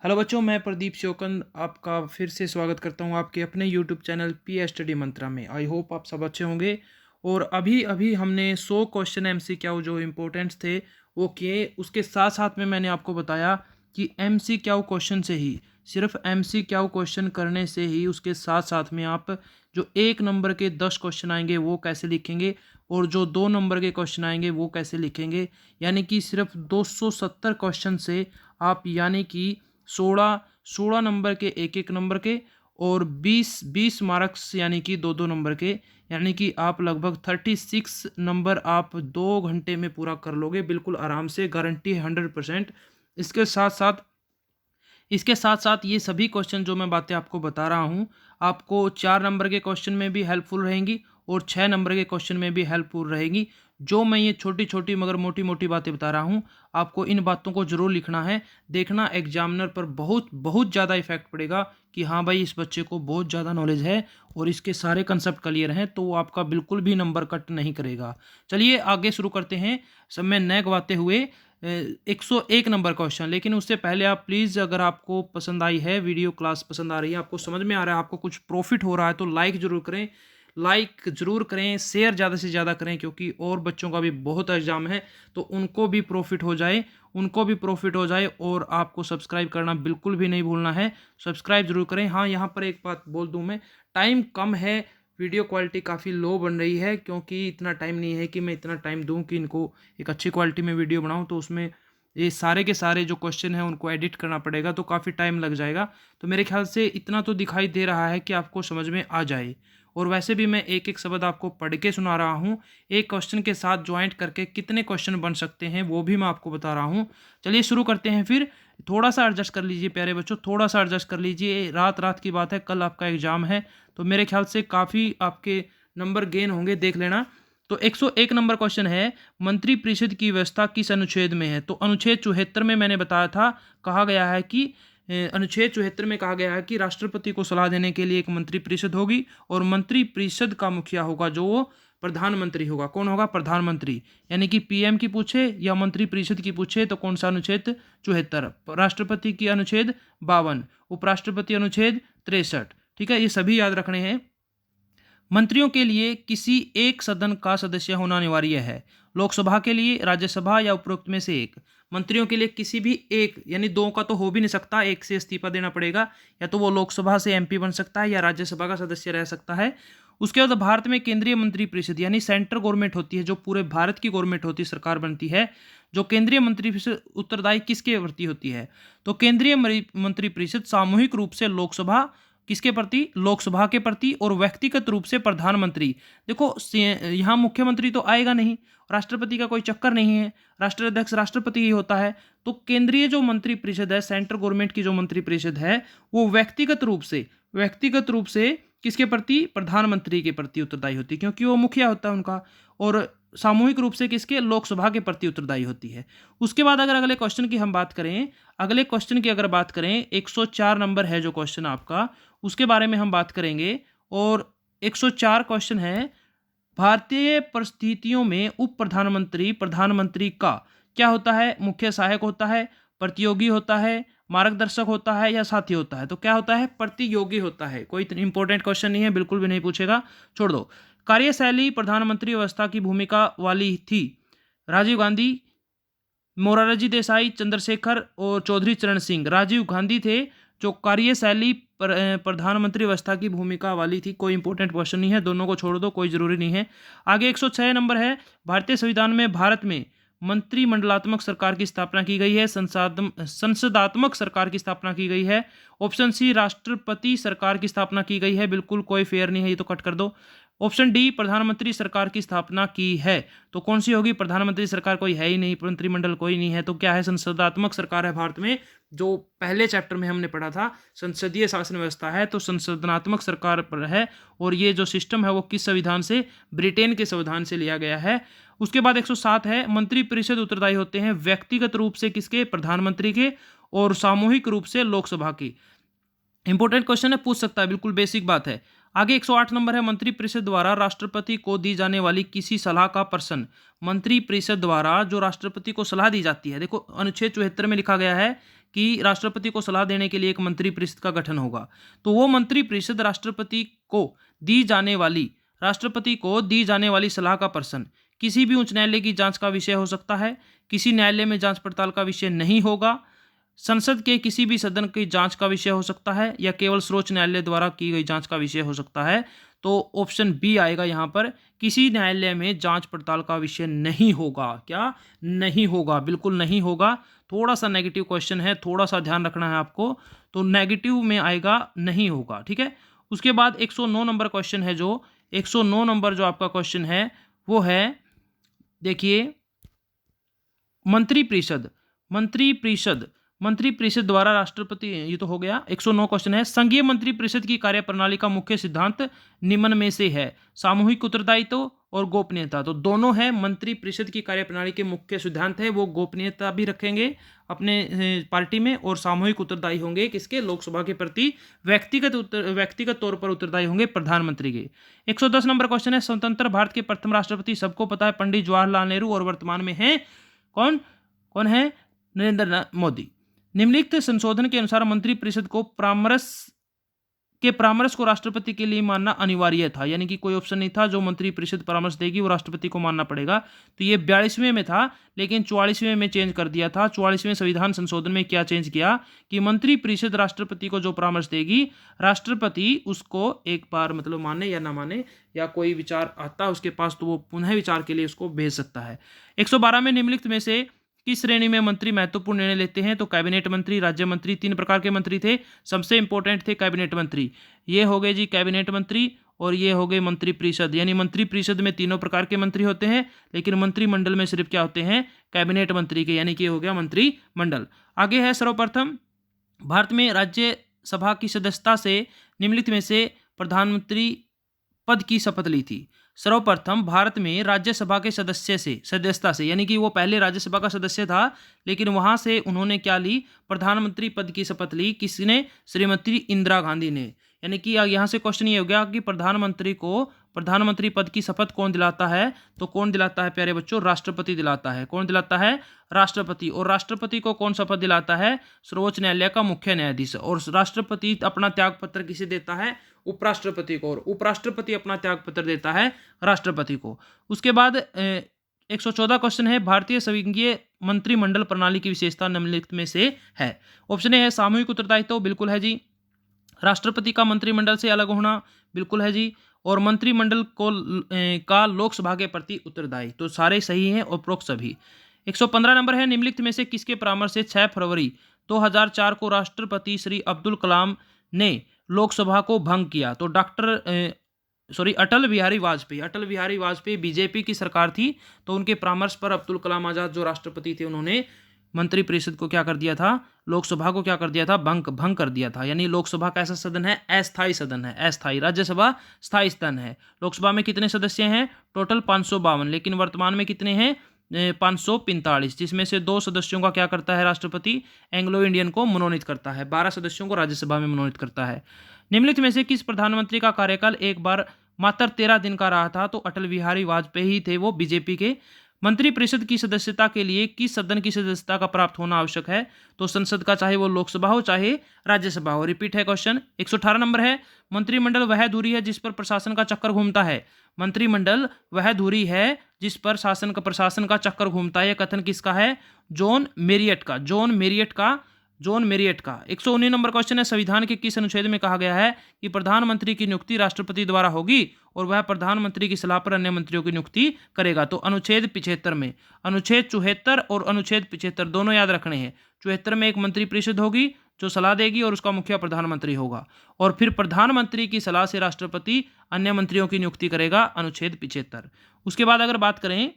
Hello बच्चों, मैं प्रदीप श्योकंद आपका फिर से स्वागत करता हूं आपके अपने यूट्यूब चैनल पी स्टडी मंत्रा में। आई होप आप सब अच्छे होंगे। और अभी अभी हमने 100 क्वेश्चन एमसीक्यू जो इम्पोर्टेंट्स थे वो किए। उसके साथ साथ में मैंने आपको बताया कि एमसीक्यू क्वेश्चन से ही, सिर्फ एमसीक्यू क्वेश्चन करने से ही उसके साथ साथ में आप जो 1 नंबर के 10 क्वेश्चन आएंगे वो कैसे लिखेंगे और जो 2 नंबर के क्वेश्चन आएंगे वो कैसे लिखेंगे। यानी कि सिर्फ 270 क्वेश्चन से आप यानी कि 16 नंबर के एक एक नंबर के और 20 मार्क्स यानी कि 2 नंबर के, यानी कि आप लगभग 36 नंबर आप 2 घंटे में पूरा कर लोगे बिल्कुल आराम से, गारंटी है 100%। इसके साथ साथ इसके साथ साथ ये सभी क्वेश्चन जो मैं बातें आपको बता रहा हूँ आपको 4 नंबर के क्वेश्चन में भी हेल्पफुल रहेंगी और 6 नंबर के क्वेश्चन में भी हेल्पफुल रहेगी। जो मैं ये छोटी छोटी मगर मोटी मोटी बातें बता रहा हूँ आपको इन बातों को जरूर लिखना है। देखना एग्जामिनर पर बहुत बहुत ज़्यादा इफेक्ट पड़ेगा कि हाँ भाई इस बच्चे को बहुत ज़्यादा नॉलेज है और इसके सारे कंसेप्ट क्लियर हैं, तो वो आपका बिल्कुल भी नंबर कट नहीं करेगा। चलिए आगे शुरू करते हैं। सब में नए गवाते हुए 101 नंबर क्वेश्चन। लेकिन उससे पहले आप प्लीज़, अगर आपको पसंद आई है वीडियो, क्लास पसंद आ रही है, आपको समझ में आ रहा है, आपको कुछ प्रॉफिट हो रहा है, तो लाइक ज़रूर करें, लाइक ज़रूर करें, शेयर ज़्यादा से ज़्यादा करें, क्योंकि और बच्चों का भी बहुत एग्जाम है तो उनको भी प्रॉफिट हो जाए, और आपको सब्सक्राइब करना बिल्कुल भी नहीं भूलना है। सब्सक्राइब जरूर करें। हाँ, यहाँ पर एक बात बोल दूँ मैं, टाइम कम है, वीडियो क्वालिटी काफ़ी लो बन रही है, क्योंकि इतना टाइम नहीं है कि मैं इतना टाइम दूं कि इनको एक अच्छी क्वालिटी में वीडियो बनाऊं। तो उसमें ये सारे के सारे जो क्वेश्चन हैं उनको एडिट करना पड़ेगा, तो काफ़ी टाइम लग जाएगा। तो मेरे ख्याल से इतना तो दिखाई दे रहा है कि आपको समझ में आ जाए। और वैसे भी मैं एक एक शब्द आपको पढ़ के सुना रहा हूँ, एक क्वेश्चन के साथ ज्वाइंट करके कितने क्वेश्चन बन सकते हैं वो भी मैं आपको बता रहा हूँ। चलिए शुरू करते हैं। फिर थोड़ा सा एडजस्ट कर लीजिए प्यारे बच्चों, थोड़ा सा एडजस्ट कर लीजिए। रात रात की बात है, कल आपका एग्जाम है, तो मेरे ख्याल से काफ़ी आपके नंबर गेन होंगे, देख लेना। तो 101 नंबर क्वेश्चन है, मंत्रिपरिषद की व्यवस्था किस अनुच्छेद में है? तो अनुच्छेद 74 में मैंने बताया था, कहा गया है कि अनुच्छेद 74 में कहा गया है कि राष्ट्रपति को सलाह देने के लिए एक मंत्रिपरिषद होगी और मंत्रिपरिषद का मुखिया होगा जो प्रधानमंत्री होगा। कौन होगा? प्रधानमंत्री। यानी कि पीएम की पूछे या मंत्रिपरिषद की पूछे तो कौन सा अनुच्छेद? 74। राष्ट्रपति की अनुच्छेद 52, उपराष्ट्रपति अनुच्छेद 63। ठीक है, ये सभी याद रखने हैं। मंत्रियों के लिए किसी एक सदन का सदस्य होना अनिवार्य है। लोकसभा के लिए, राज्यसभा या उपरोक्त में से एक। मंत्रियों के लिए किसी भी एक, यानी दो का तो हो भी नहीं सकता, एक से इस्तीफा देना पड़ेगा। या तो वो लोकसभा से एमपी बन सकता है या राज्यसभा का सदस्य रह सकता है। उसके बाद भारत में केंद्रीय मंत्रिपरिषद यानी सेंट्रल गवर्नमेंट होती है, जो पूरे भारत की गवर्नमेंट होती है, सरकार बनती है। जो केंद्रीय मंत्रिपरिषद उत्तरदायी किसके प्रति होती है? तो केंद्रीय मंत्रिपरिषद सामूहिक रूप से लोकसभा, किसके प्रति? लोकसभा के प्रति, और व्यक्तिगत रूप से प्रधानमंत्री। देखो यहाँ मुख्यमंत्री तो आएगा नहीं, राष्ट्रपति का कोई चक्कर नहीं है, राष्ट्राध्यक्ष राष्ट्रपति ही होता है। तो केंद्रीय जो मंत्रिपरिषद है, सेंट्रल गवर्नमेंट की जो मंत्रिपरिषद है, वो व्यक्तिगत रूप से किसके प्रति? प्रधानमंत्री के प्रति उत्तरदायी होती है, क्योंकि वो मुखिया होता है उनका। और सामूहिक रूप से किसके? लोकसभा के प्रति उत्तरदायी होती है। उसके बाद अगर अगले क्वेश्चन की हम बात करें, 104 नंबर है जो क्वेश्चन आपका, उसके बारे में हम बात करेंगे। और 104 क्वेश्चन है, भारतीय परिस्थितियों में उप प्रधानमंत्री प्रधानमंत्री का क्या होता है? मुख्य सहायक होता है, प्रतियोगी होता है, मार्गदर्शक होता है या साथी होता है? तो क्या होता है? प्रतियोगी होता है। कोई इंपॉर्टेंट क्वेश्चन नहीं है, बिल्कुल भी नहीं पूछेगा, छोड़ दो। कार्यशैली प्रधानमंत्री व्यवस्था की भूमिका वाली थी राजीव गांधी, मोरारजी देसाई, चंद्रशेखर और चौधरी चरण सिंह। राजीव गांधी थे जो कार्यशैली प्रधानमंत्री व्यवस्था की भूमिका वाली थी। कोई इंपॉर्टेंट क्वेश्चन नहीं है, दोनों को छोड़ दो, कोई जरूरी नहीं है। आगे 106 नंबर है, भारतीय संविधान में भारत में मंत्रिमंडलात्मक सरकार की स्थापना की गई है, संसदात्मक सरकार की स्थापना की गई है। ऑप्शन सी, राष्ट्रपति सरकार की स्थापना की गई है। बिल्कुल कोई फेयर नहीं है, ये तो कट कर दो। ऑप्शन डी, प्रधानमंत्री सरकार की स्थापना की है। तो कौन सी होगी? प्रधानमंत्री सरकार कोई है ही नहीं, मंत्रिमंडल कोई नहीं है, तो क्या है? संसदात्मक सरकार है भारत में। जो पहले चैप्टर में हमने पढ़ा था, संसदीय शासन व्यवस्था है, तो संसदनात्मक सरकार पर है। और ये जो सिस्टम है वो किस संविधान से? ब्रिटेन के संविधान से लिया गया है। उसके बाद 107 है, मंत्रिपरिषद उत्तरदायी होते हैं व्यक्तिगत रूप से किसके? प्रधानमंत्री के, और सामूहिक रूप से लोकसभा की। इंपॉर्टेंट क्वेश्चन है, पूछ सकता है, बिल्कुल बेसिक बात है। आगे 108 नंबर है, मंत्रिपरिषद द्वारा राष्ट्रपति को दी जाने वाली किसी सलाह का प्रश्न। मंत्रिपरिषद द्वारा जो राष्ट्रपति को सलाह दी जाती है, देखो अनुच्छेद 74 में लिखा गया है कि राष्ट्रपति को सलाह देने के लिए एक मंत्रिपरिषद का गठन होगा। तो वो मंत्रिपरिषद राष्ट्रपति को दी जाने वाली सलाह का प्रश्न किसी भी उच्च न्यायालय की जांच का विषय हो सकता है, किसी न्यायालय में जांच पड़ताल का विषय नहीं होगा, संसद के किसी भी सदन की जांच का विषय हो सकता है, या केवल सर्वोच्च न्यायालय द्वारा की गई जांच का विषय हो सकता है। तो ऑप्शन बी आएगा यहाँ पर, किसी न्यायालय में जांच पड़ताल का विषय नहीं होगा। क्या नहीं होगा? बिल्कुल नहीं होगा। थोड़ा सा नेगेटिव क्वेश्चन है, थोड़ा सा ध्यान रखना है आपको। तो नेगेटिव में आएगा नहीं होगा, ठीक है। उसके बाद 109 नंबर क्वेश्चन है, जो 109 नंबर जो आपका क्वेश्चन है वो है, देखिए, मंत्रिपरिषद द्वारा राष्ट्रपति, ये तो हो गया। 109 क्वेश्चन है, संघीय मंत्रिपरिषद की कार्यप्रणाली का मुख्य सिद्धांत निम्न में से है? सामूहिक उत्तरदायित्व और गोपनीयता। तो दोनों है, मंत्रिपरिषद की कार्यप्रणाली के मुख्य सिद्धांत है वो गोपनीयता भी रखेंगे अपने पार्टी में, और सामूहिक उत्तरदायी होंगे किसके? लोकसभा के प्रति व्यक्तिगत तौर पर उत्तरदायी होंगे प्रधानमंत्री के। 110 नंबर क्वेश्चन है, स्वतंत्र भारत के प्रथम राष्ट्रपति सबको पता है पंडित जवाहरलाल नेहरू, और वर्तमान में है कौन है? नरेंद्र नाथ मोदी। निम्नलिखित संशोधन के अनुसार मंत्रिपरिषद को परामर्श को राष्ट्रपति के लिए मानना अनिवार्य था, यानी कि कोई ऑप्शन नहीं था, जो मंत्रिपरिषद परामर्श देगी वो राष्ट्रपति को मानना पड़ेगा। तो ये 42वें में था, लेकिन 44वें में चेंज कर दिया था। 44वें संविधान संशोधन में क्या चेंज किया कि मंत्रिपरिषद राष्ट्रपति को जो परामर्श देगी, राष्ट्रपति उसको एक बार मतलब माने या ना माने, या कोई विचार आता है उसके पास तो वो पुनः विचार के लिए उसको भेज सकता है। 112 में निम्नलिखित में से किस श्रेणी में मंत्री महत्वपूर्ण निर्णय लेते हैं? तो कैबिनेट मंत्री, राज्य मंत्री, 3 प्रकार के मंत्री थे, सबसे इंपॉर्टेंट थे कैबिनेट मंत्री। ये हो गए जी कैबिनेट मंत्री, और ये हो गए मंत्रिपरिषद। यानी मंत्रिपरिषद में 3 प्रकार के मंत्री होते हैं, लेकिन मंत्रिमंडल में सिर्फ क्या होते हैं? कैबिनेट मंत्री के, यानी कि हो गया मंत्रिमंडल। आगे है, सर्वप्रथम भारत में राज्यसभा की सदस्यता से निम्नलिखित में से प्रधानमंत्री पद की शपथ ली थी? सर्वप्रथम भारत में राज्यसभा के सदस्यता से, यानी कि वो पहले राज्यसभा का सदस्य था, लेकिन वहां से उन्होंने क्या ली? प्रधानमंत्री पद की शपथ ली। किसने? श्रीमती इंदिरा गांधी ने। यानी कि यहाँ से क्वेश्चन ये हो गया कि प्रधानमंत्री को प्रधानमंत्री पद की शपथ कौन दिलाता है? तो कौन दिलाता है प्यारे बच्चों? राष्ट्रपति दिलाता है। कौन दिलाता है? राष्ट्रपति। और राष्ट्रपति को कौन शपथ दिलाता है? सर्वोच्च न्यायालय का मुख्य न्यायाधीश। और राष्ट्रपति अपना त्यागपत्र किसे देता है? उपराष्ट्रपति को। और उपराष्ट्रपति अपना त्यागपत्र देता है राष्ट्रपति को। उसके बाद 114 क्वेश्चन है, भारतीय संघीय मंत्रिमंडल प्रणाली की विशेषता निम्नलिखित में से है? ऑप्शन ए है सामूहिक उत्तरदायित्व, बिल्कुल है जी। राष्ट्रपति का मंत्रिमंडल से अलग होना, बिल्कुल है जी। और मंत्रिमंडल का लोकसभा के प्रति उत्तरदायी, तो सारे सही हैं और उपरोक्त सभी। 115 नंबर है, निम्नलिखित में से किसके परामर्श से 6 फरवरी 2004 को राष्ट्रपति श्री अब्दुल कलाम ने लोकसभा को भंग किया? तो अटल बिहारी वाजपेयी बीजेपी की सरकार थी, तो उनके परामर्श पर अब्दुल कलाम आजाद जो राष्ट्रपति थे, उन्होंने मंत्रिपरिषद को क्या कर दिया था? लोकसभा को क्या कर दिया था? भंग कर दिया था। यानी लोकसभा कैसा सदन है? अस्थायी सदन है, अस्थायी। राज्यसभा स्थायी सदन है। लोकसभा में कितने सदस्य हैं? टोटल 552, लेकिन वर्तमान में कितने हैं? 545, जिसमें से 2 सदस्यों का क्या करता है राष्ट्रपति? एंग्लो इंडियन को मनोनीत करता है। 12 सदस्यों को राज्यसभा में मनोनीत करता है। निम्नलिखित में से किस प्रधानमंत्री का कार्यकाल एक बार मात्र 13 दिन का रहा था? तो अटल बिहारी वाजपेयी ही थे, वो बीजेपी के। मंत्रिपरिषद की सदस्यता के लिए किस सदन की सदस्यता का प्राप्त होना आवश्यक है? तो संसद का, चाहे वो लोकसभा हो चाहे राज्यसभा हो। रिपीट है क्वेश्चन। 118 नंबर है, मंत्रिमंडल वह धुरी है जिस पर प्रशासन का चक्कर घूमता है? मंत्रिमंडल वह धुरी है जिस पर प्रशासन का चक्कर घूमता है। यह कथन किसका है? जॉन मेरियट का। 119 नंबर क्वेश्चन है, संविधान के किस अनुच्छेद में कहा गया है कि प्रधानमंत्री की नियुक्ति राष्ट्रपति द्वारा होगी और वह प्रधानमंत्री की सलाह पर अन्य मंत्रियों की नियुक्ति करेगा? तो अनुच्छेद 75 में। अनुच्छेद 74 और अनुच्छेद 75 दोनों याद रखने हैं। 74 में एक मंत्रिपरिषद होगी जो सलाह देगी और उसका मुखिया प्रधानमंत्री होगा, और फिर प्रधानमंत्री की सलाह से राष्ट्रपति अन्य मंत्रियों की नियुक्ति करेगा, अनुच्छेद 75। उसके बाद अगर बात करें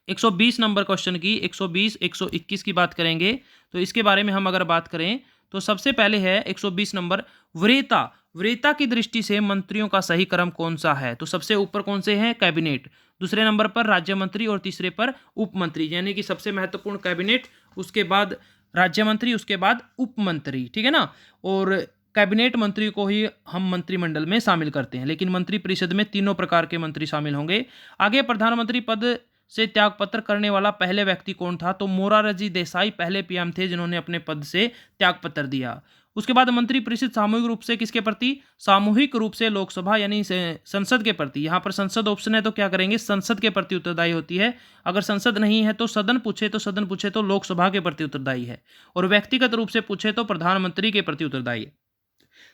120 नंबर क्वेश्चन की, 120, 121 की बात करेंगे, तो इसके बारे में हम अगर बात करें तो सबसे पहले है 120 नंबर, वरीयता की दृष्टि से मंत्रियों का सही क्रम कौन सा है? तो सबसे ऊपर कौन से हैं? कैबिनेट, दूसरे नंबर पर राज्य मंत्री और तीसरे पर उप मंत्री। यानी कि सबसे महत्वपूर्ण कैबिनेट, उसके बाद राज्य मंत्री, उसके बाद उप मंत्री, ठीक है ना। और कैबिनेट मंत्री को ही हम मंत्रिमंडल में शामिल करते हैं, लेकिन मंत्रिपरिषद में 3 प्रकार के मंत्री शामिल होंगे। आगे प्रधानमंत्री पद से त्यागपत्र करने वाला पहले व्यक्ति कौन था? तो मोरारजी देसाई पहले पीएम थे जिन्होंने अपने पद से त्यागपत्र दिया। उसके बाद मंत्रिपरिषद सामूहिक रूप से किसके प्रति? सामूहिक रूप से लोकसभा यानी संसद के प्रति। यहाँ पर संसद ऑप्शन है तो क्या करेंगे? संसद के प्रति उत्तरदायी होती है। अगर संसद नहीं है तो सदन पूछे तो लोकसभा के प्रति उत्तरदायी है, और व्यक्तिगत रूप से पूछे तो प्रधानमंत्री के प्रति उत्तरदायी है।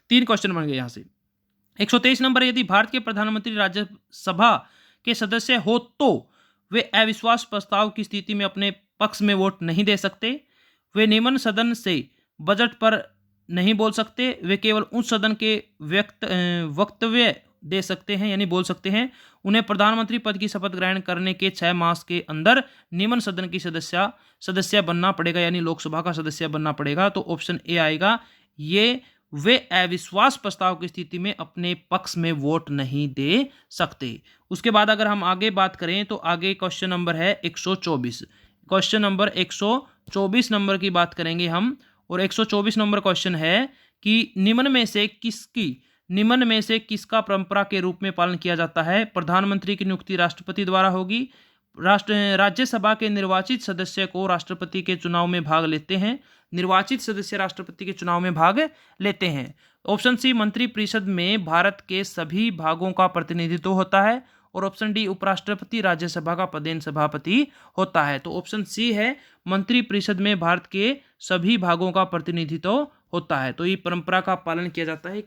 3 क्वेश्चन बन गए यहाँ से। 123 नंबर, यदि भारत के प्रधानमंत्री राज्यसभा के सदस्य हो तो वे अविश्वास प्रस्ताव की स्थिति में अपने पक्ष में वोट नहीं दे सकते, वे निम्न सदन से बजट पर नहीं बोल सकते, वे केवल उस सदन के वक्तव्य दे सकते हैं यानी बोल सकते हैं, उन्हें प्रधानमंत्री पद की शपथ ग्रहण करने के 6 मास के अंदर निम्न सदन की सदस्य बनना पड़ेगा यानी लोकसभा का सदस्य बनना पड़ेगा। तो ऑप्शन ए आएगा, ये वे अविश्वास प्रस्ताव की स्थिति में अपने पक्ष में वोट नहीं दे सकते। उसके बाद अगर हम आगे बात करें तो आगे क्वेश्चन नंबर है 124। क्वेश्चन नंबर 124 नंबर की बात करेंगे हम, और 124 नंबर क्वेश्चन है कि निम्न में से किसका परंपरा के रूप में पालन किया जाता है? प्रधानमंत्री की नियुक्ति राष्ट्रपति द्वारा होगी, राज्यसभा के निर्वाचित सदस्य को राष्ट्रपति के चुनाव में भाग लेते हैं, निर्वाचित सदस्य राष्ट्रपति के चुनाव में भाग लेते हैं। ऑप्शन सी, मंत्रिपरिषद में भारत के सभी भागों का प्रतिनिधित्व होता है, और ऑप्शन डी, उपराष्ट्रपति राज्यसभा का पदेन सभापति होता है। तो ऑप्शन सी है, मंत्रिपरिषद में भारत के सभी भागों का प्रतिनिधित्व होता है। तो ये परंपरा का पालन किया जाता है।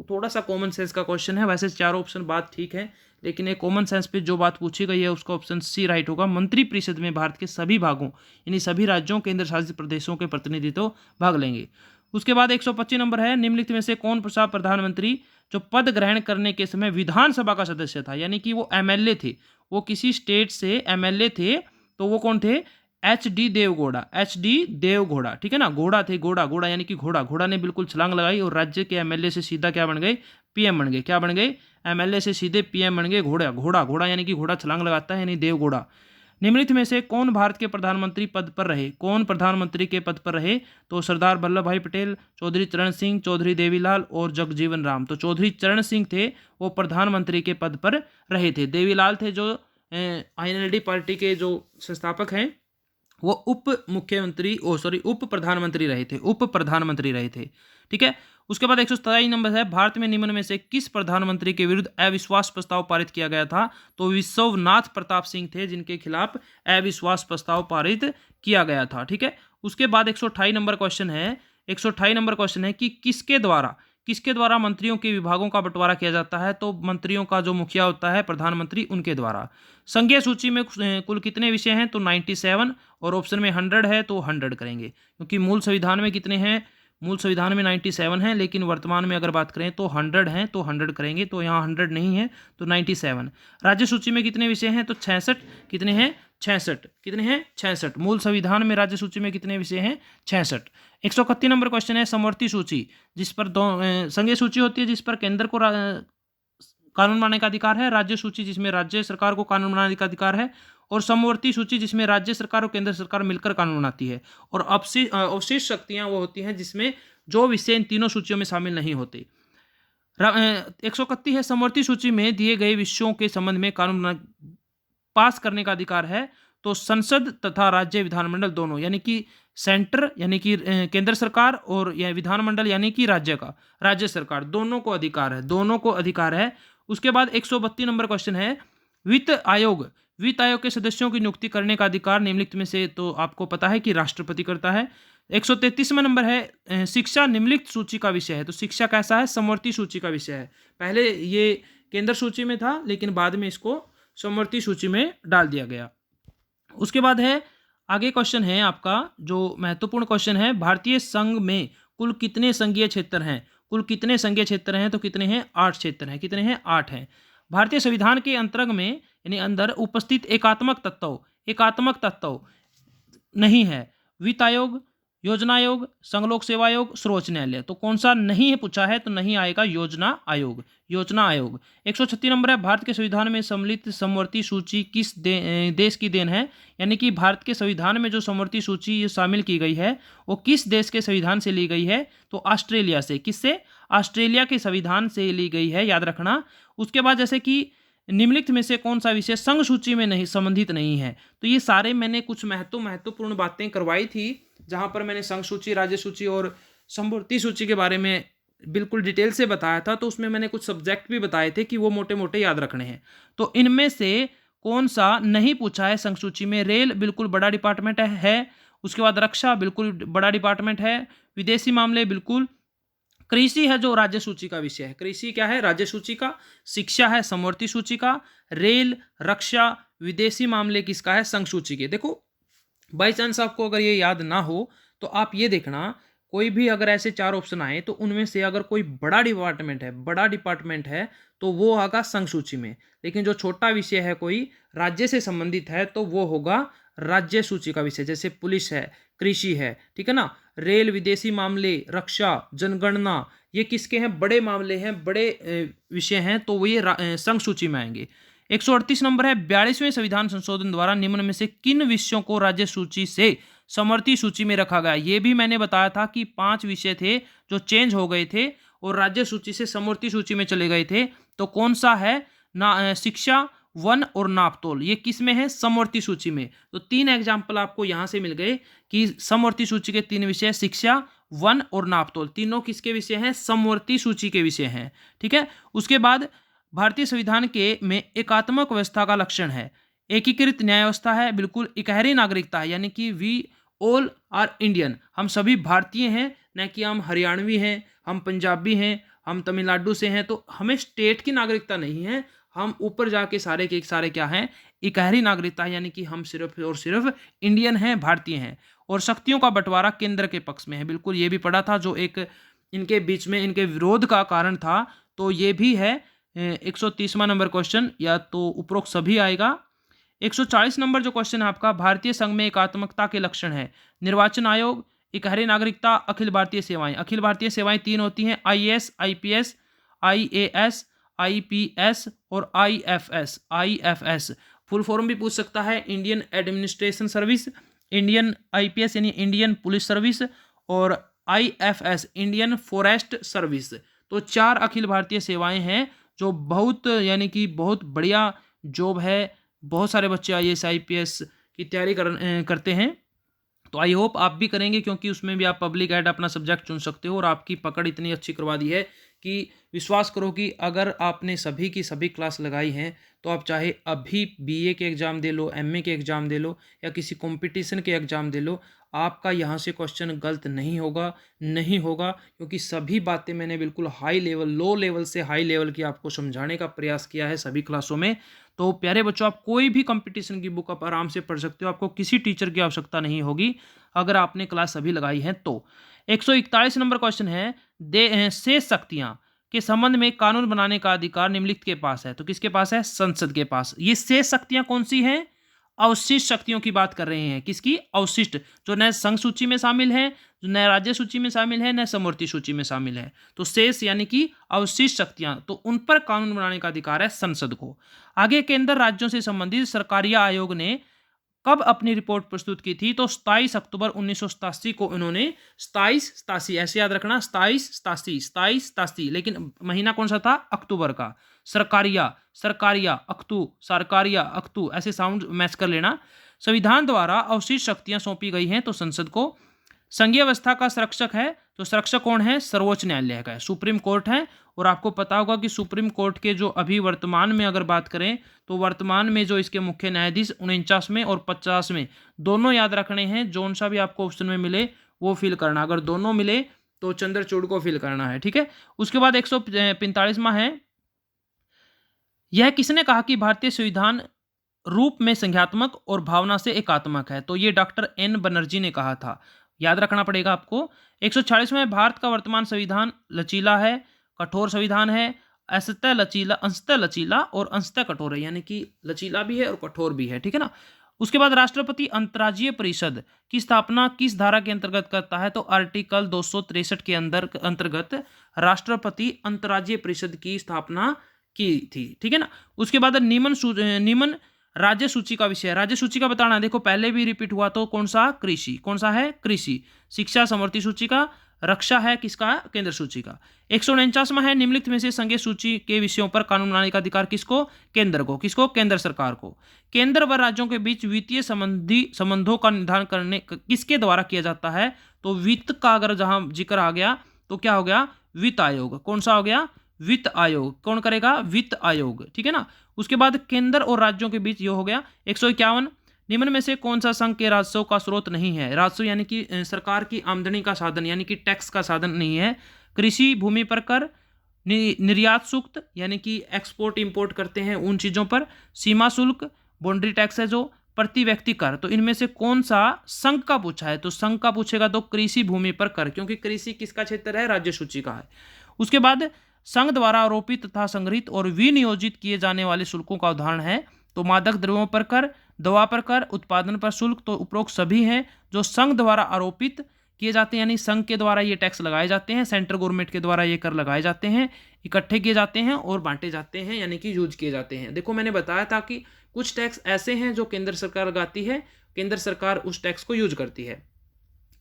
थोड़ा सा कॉमन सेंस का क्वेश्चन है, वैसे चारों ऑप्शन बात ठीक है, लेकिन एक कॉमन सेंस पे जो बात पूछी गई है उसका ऑप्शन सी राइट होगा। मंत्रिपरिषद में भारत के सभी भागों यानी सभी राज्यों, केंद्र शासित प्रदेशों के प्रतिनिधित्व भाग लेंगे। उसके बाद 125 नंबर है, निम्नलिखित में से कौन सा प्रधानमंत्री जो पद ग्रहण करने के समय विधानसभा का सदस्य था, यानी कि वो एमएलए थे, वो किसी स्टेट से एमएलए थे, तो वो कौन थे? HD देवगौड़ा, ठीक है ना, घोड़ा थे, घोड़ा यानी कि घोड़ा ने बिल्कुल छलांग लगाई और राज्य के एमएलए से सीधा क्या बन गए? पीएम बन गए। क्या बन गए? एमएलए से सीधे पीएम बन गए। घोड़ा यानी कि घोड़ा छलांग लगाता है यानी देवगौड़ा। निम्नलिखित में से कौन भारत के प्रधानमंत्री पद पर रहे? कौन प्रधानमंत्री के पद पर रहे? तो सरदार वल्लभ भाई पटेल, चौधरी चरण सिंह, चौधरी देवीलाल और जगजीवन राम। तो चौधरी चरण सिंह थे, वो प्रधानमंत्री के पद पर रहे थे। देवीलाल थे जो INLD पार्टी के जो संस्थापक हैं, वो उप प्रधानमंत्री रहे थे। ठीक है। उसके बाद 127 नंबर है, भारत में निम्न में से किस प्रधानमंत्री के विरुद्ध अविश्वास प्रस्ताव पारित किया गया था? तो विश्वनाथ प्रताप सिंह थे जिनके खिलाफ अविश्वास प्रस्ताव पारित किया गया था। ठीक है। उसके बाद 128 नंबर क्वेश्चन है कि किसके द्वारा मंत्रियों के विभागों का बंटवारा किया जाता है? तो मंत्रियों का जो मुखिया होता है प्रधानमंत्री, उनके द्वारा। संघीय सूची में कुल कितने विषय हैं? तो 97, और ऑप्शन में 100 है तो 100 करेंगे, क्योंकि मूल संविधान में कितने हैं? मूल संविधान में 97 है, लेकिन वर्तमान में अगर बात करें तो 100 हैं, तो 100 करेंगे। तो यहाँ 100 नहीं है तो 97। राज्य सूची में कितने विषय हैं? तो 66। कितने हैं? 66। मूल संविधान में राज्य सूची में कितने विषय हैं? 66। 131 नंबर क्वेश्चन है, समवर्ती सूची, जिस पर संघीय सूची होती है जिस पर केंद्र को कानून बनाने का अधिकार है, राज्य सूची जिसमें राज्य सरकार को कानून बनाने का अधिकार है, और समवर्ती सूची जिसमें राज्य सरकार और केंद्र सरकार मिलकर कानून बनाती है, और अवशेष शक्तियां वो होती हैं जिसमें जो विषय इन तीनों सूचियों में शामिल नहीं होते। 131 है, समवर्ती सूची में दिए गए विषयों के संबंध में कानून पास करने का अधिकार है तो संसद तथा राज्य विधानमंडल दोनों, यानी कि सेंटर यानी कि केंद्र सरकार और यह विधानमंडल यानी कि राज्य सरकार, दोनों को अधिकार है। उसके बाद 132 नंबर क्वेश्चन है, वित्त आयोग के सदस्यों की नियुक्ति करने का अधिकार निम्नलिखित में से, तो आपको पता है कि राष्ट्रपति करता है। 133वां नंबर है, शिक्षा निम्नलिखित सूची का विषय है। तो शिक्षा कैसा है? समवर्ती सूची का विषय है। पहले ये केंद्र सूची में था, लेकिन बाद में इसको समवर्ती सूची में डाल दिया गया। उसके बाद है आगे क्वेश्चन है आपका जो महत्वपूर्ण क्वेश्चन है, भारतीय संघ में कुल कितने संघीय क्षेत्र हैं? तो कितने हैं? 8 क्षेत्र हैं। कितने हैं? 8 हैं। भारतीय संविधान के अंतर्गत में यानी अंदर उपस्थित एकात्मक तत्व नहीं है। वित्त आयोग, योजना आयोग, संघ लोक सेवा आयोग, सर्वोच्च न्यायालय। तो कौन सा नहीं है पूछा है? तो नहीं आएगा योजना आयोग। 136 नंबर है, भारत के संविधान में सम्मिलित समवर्ती सूची किस देश की देन है? यानी कि भारत के संविधान में जो समवर्ती सूची शामिल की गई है वो किस देश के संविधान से ली गई है? तो ऑस्ट्रेलिया से। किससे? ऑस्ट्रेलिया के संविधान से ली गई है, याद रखना। उसके बाद जैसे कि निम्नलिखित में से कौन सा विषय संघ सूची में नहीं संबंधित नहीं है। तो ये सारे मैंने कुछ महत्वपूर्ण बातें करवाई थी, जहां पर मैंने संघ सूची, राज्य सूची और समवर्ती सूची के बारे में बिल्कुल डिटेल से बताया था। तो उसमें मैंने कुछ सब्जेक्ट भी बताए थे कि वो मोटे मोटे याद रखने हैं। तो इनमें से कौन सा नहीं पूछा है संघ सूची में? रेल बिल्कुल बड़ा डिपार्टमेंट है। उसके बाद रक्षा बिल्कुल बड़ा डिपार्टमेंट है। विदेशी मामले बिल्कुल। कृषि है जो राज्य सूची का विषय है, कृषि क्या है? राज्य सूची का। शिक्षा है समवर्ती सूची का। रेल, रक्षा, विदेशी मामले किसका है? संघ सूची के। देखो बाई चांस आपको अगर ये याद ना हो तो आप ये देखना, कोई भी अगर ऐसे 4 ऑप्शन आए तो उनमें से अगर कोई बड़ा डिपार्टमेंट है तो वो आएगा संघ सूची में। लेकिन जो छोटा विषय है कोई राज्य से संबंधित है तो वो होगा राज्य सूची का विषय। जैसे पुलिस है, कृषि है, ठीक है ना, रेल, विदेशी मामले, रक्षा, जनगणना, ये किसके हैं? बड़े मामले हैं, बड़े विषय हैं, तो वो ये संघ सूची में आएंगे। 138 नंबर है, 42वें संविधान संशोधन द्वारा निम्न में से किन विषयों को राज्य सूची से समवर्ती सूची में रखा गया? ये भी मैंने बताया था कि 5 विषय थे जो चेंज हो गए थे और राज्य सूची से समवर्ती सूची में चले गए थे। तो कौन सा है? शिक्षा, वन और नापतोल, ये किस में है? समवर्ती सूची में। तो 3 एग्जाम्पल आपको यहां से मिल गए कि समवर्ती सूची के 3 विषय, शिक्षा, वन और नापतोल, तीनों किसके विषय हैं? समवर्ती सूची के विषय हैं। ठीक है। उसके बाद भारतीय संविधान के में एकात्मक व्यवस्था का लक्षण है। एकीकृत न्याय व्यवस्था है, बिल्कुल। इकहरी नागरिकता है, यानी कि वी ऑल आर इंडियन, हम सभी भारतीय हैं, न कि हम हरियाणवी हैं, हम पंजाबी हैं, हम तमिलनाडु से हैं, तो हमें स्टेट की नागरिकता नहीं है। हम ऊपर जाके सारे के सारे क्या हैं? इकहरी नागरिकता, यानी कि हम सिर्फ और सिर्फ इंडियन हैं, भारतीय हैं। और शक्तियों का बंटवारा केंद्र के पक्ष में है, बिल्कुल ये भी पढ़ा था, जो एक इनके बीच में इनके विरोध का कारण था। तो ये भी है 130वां नंबर क्वेश्चन, या तो उपरोक्त सभी आएगा। 140 नंबर जो क्वेश्चन है आपका, भारतीय संघ में एकात्मकता के लक्षण है। निर्वाचन आयोग, इकहरी नागरिकता, अखिल भारतीय सेवाएं। अखिल भारतीय सेवाएं 3 होती हैं, आईएएस, आईपीएस, आईएएस, आईपीएस और आईएफएस। आईएफएस फुल फॉर्म भी पूछ सकता है, Indian administration service. Indian IPS यानी इंडियन पुलिस सर्विस, और आईएफएस इंडियन फॉरेस्ट सर्विस। तो 4 अखिल भारतीय सेवाएं हैं जो बहुत, यानी कि बहुत बढ़िया जॉब है। बहुत सारे बच्चे आईएएस, आईपीएस की तैयारी करते हैं। तो आई होप आप भी करेंगे, क्योंकि उसमें भी आप पब्लिक एड अपना सब्जेक्ट चुन सकते हो, और आपकी पकड़ इतनी अच्छी करवा दी है कि विश्वास करो कि अगर आपने सभी की सभी क्लास लगाई हैं तो आप चाहे अभी बीए के एग्ज़ाम दे लो, एमए के एग्ज़ाम दे लो, या किसी कंपटीशन के एग्ज़ाम दे लो, आपका यहाँ से क्वेश्चन गलत नहीं होगा, क्योंकि सभी बातें मैंने बिल्कुल हाई लेवल, लो लेवल से हाई लेवल की आपको समझाने का प्रयास किया है सभी क्लासों में। तो प्यारे बच्चों, आप कोई भी कंपटीशन की बुक आप आराम से पढ़ सकते हो, आपको किसी टीचर की आवश्यकता नहीं होगी अगर आपने क्लास अभी लगाई है तो। 141 नंबर क्वेश्चन है, शेष शक्तियां के संबंध में कानून बनाने का अधिकार निम्नलिखित के पास है। तो किसके पास है? संसद के पास। ये शेष शक्तियां कौन सी हैं? अवशिष्ट शक्तियों की बात कर रहे हैं। किसकी? अवशिष्ट, जो न संघ सूची में शामिल है, न राज्य सूची में शामिल है, न समवर्ती सूची में शामिल है। तो शेष यानी कि अवशिष्ट शक्तियां, तो उन पर कानून बनाने का अधिकार है संसद को। आगे केंद्र राज्यों से संबंधित सरकारिया आयोग ने कब अपनी रिपोर्ट प्रस्तुत की थी? तो 27 अक्टूबर 1987 को इन्होंने, 27-87 ऐसे याद रखना, 27-87, लेकिन महीना कौन सा था? अक्टूबर का। सरकारिया अक्तू ऐसे साउंड मैच कर लेना। संविधान द्वारा अवशिष्ट शक्तियां सौंपी गई हैं तो संसद को। संघीय व्यवस्था का संरक्षक है, तो संरक्षक कौन है? सर्वोच्च न्यायालय का है, सुप्रीम कोर्ट है। और आपको पता होगा कि सुप्रीम कोर्ट के जो अभी वर्तमान में अगर बात करें तो वर्तमान में जो इसके मुख्य न्यायाधीश 49वें और 50वें, दोनों याद रखने हैं। जोन सा भी आपको ऑप्शन में मिले वो फिल करना, अगर दोनों मिले तो चंद्रचूड़ को फिल करना है, ठीक है। उसके बाद 145वां है, यह किसने कहा कि भारतीय संविधान रूप में संख्यात्मक और भावना से एकात्मक है? तो ये डॉक्टर एन बनर्जी ने कहा था, याद रखना पड़ेगा आपको। 146वां, भारत का वर्तमान संविधान लचीला है, कठोर संविधान है, अंशतः लचीला और अंशतः कठोर है, यानी कि लचीला भी है और कठोर भी है, ठीक है ना। उसके बाद राष्ट्रपति अंतर्राज्यीय परिषद की स्थापना किस धारा के अंतर्गत करता है? तो आर्टिकल 263 के अंतर्गत राष्ट्रपति अंतर्राज्यीय परिषद की स्थापना की थी, ठीक है ना। उसके बाद निम्न राज्य सूची का विषय, राज्य सूची का बताना, देखो पहले भी रिपीट हुआ, तो कौन सा? कृषि। कौन सा है? कृषि। शिक्षा समवर्ती सूची का, रक्षा है किसका? केंद्र सूची का। 149वां है निम्नलिखित में से संघीय सूची के विषयों पर कानून बनाने का अधिकार किसको? केंद्र को। किसको? केंद्र सरकार को। केंद्र व राज्यों के बीच वित्तीय संबंधों का निर्धारण करने किसके द्वारा किया जाता है? तो वित्त का अगर जहां जिक्र आ गया तो क्या हो गया? वित्त आयोग। कौन सा हो गया? वित्त आयोग। कौन करेगा? वित्त आयोग। ठीक है ना। उसके बाद केंद्र और राज्यों के बीच ये हो गया। 151 निम्न में से कौन सा संघ के राजस्व का स्रोत नहीं है? राजस्व यानी कि सरकार की आमदनी का साधन यानी कि टैक्स का साधन नहीं है। कृषि भूमि पर कर, निर्यात शुल्क यानी कि एक्सपोर्ट इंपोर्ट करते हैं उन चीजों पर, सीमा शुल्क, बाउंड्री टैक्स है जो, प्रति व्यक्ति कर। तो इनमें से कौन सा संघ का पूछा है? तो संघ का पूछेगा तो कृषि भूमि पर कर, क्योंकि कृषि किसका क्षेत्र है? राज्य सूची का है। उसके बाद संघ द्वारा आरोपित तथा संग्रहित और विनियोजित किए जाने वाले शुल्कों का उदाहरण है तो मादक द्रव्यों पर कर, दवा पर कर, उत्पादन पर शुल्क। तो उपरोक्त सभी हैं जो संघ द्वारा आरोपित किए जाते हैं, यानी संघ के द्वारा ये टैक्स लगाए जाते हैं, सेंट्रल गवर्नमेंट के द्वारा ये कर लगाए जाते हैं, इकट्ठे किए जाते हैं और बांटे जाते हैं, यानी कि यूज किए जाते हैं। देखो मैंने बताया था कि कुछ टैक्स ऐसे हैं जो केंद्र सरकार लगाती है, केंद्र सरकार उस टैक्स को यूज करती है।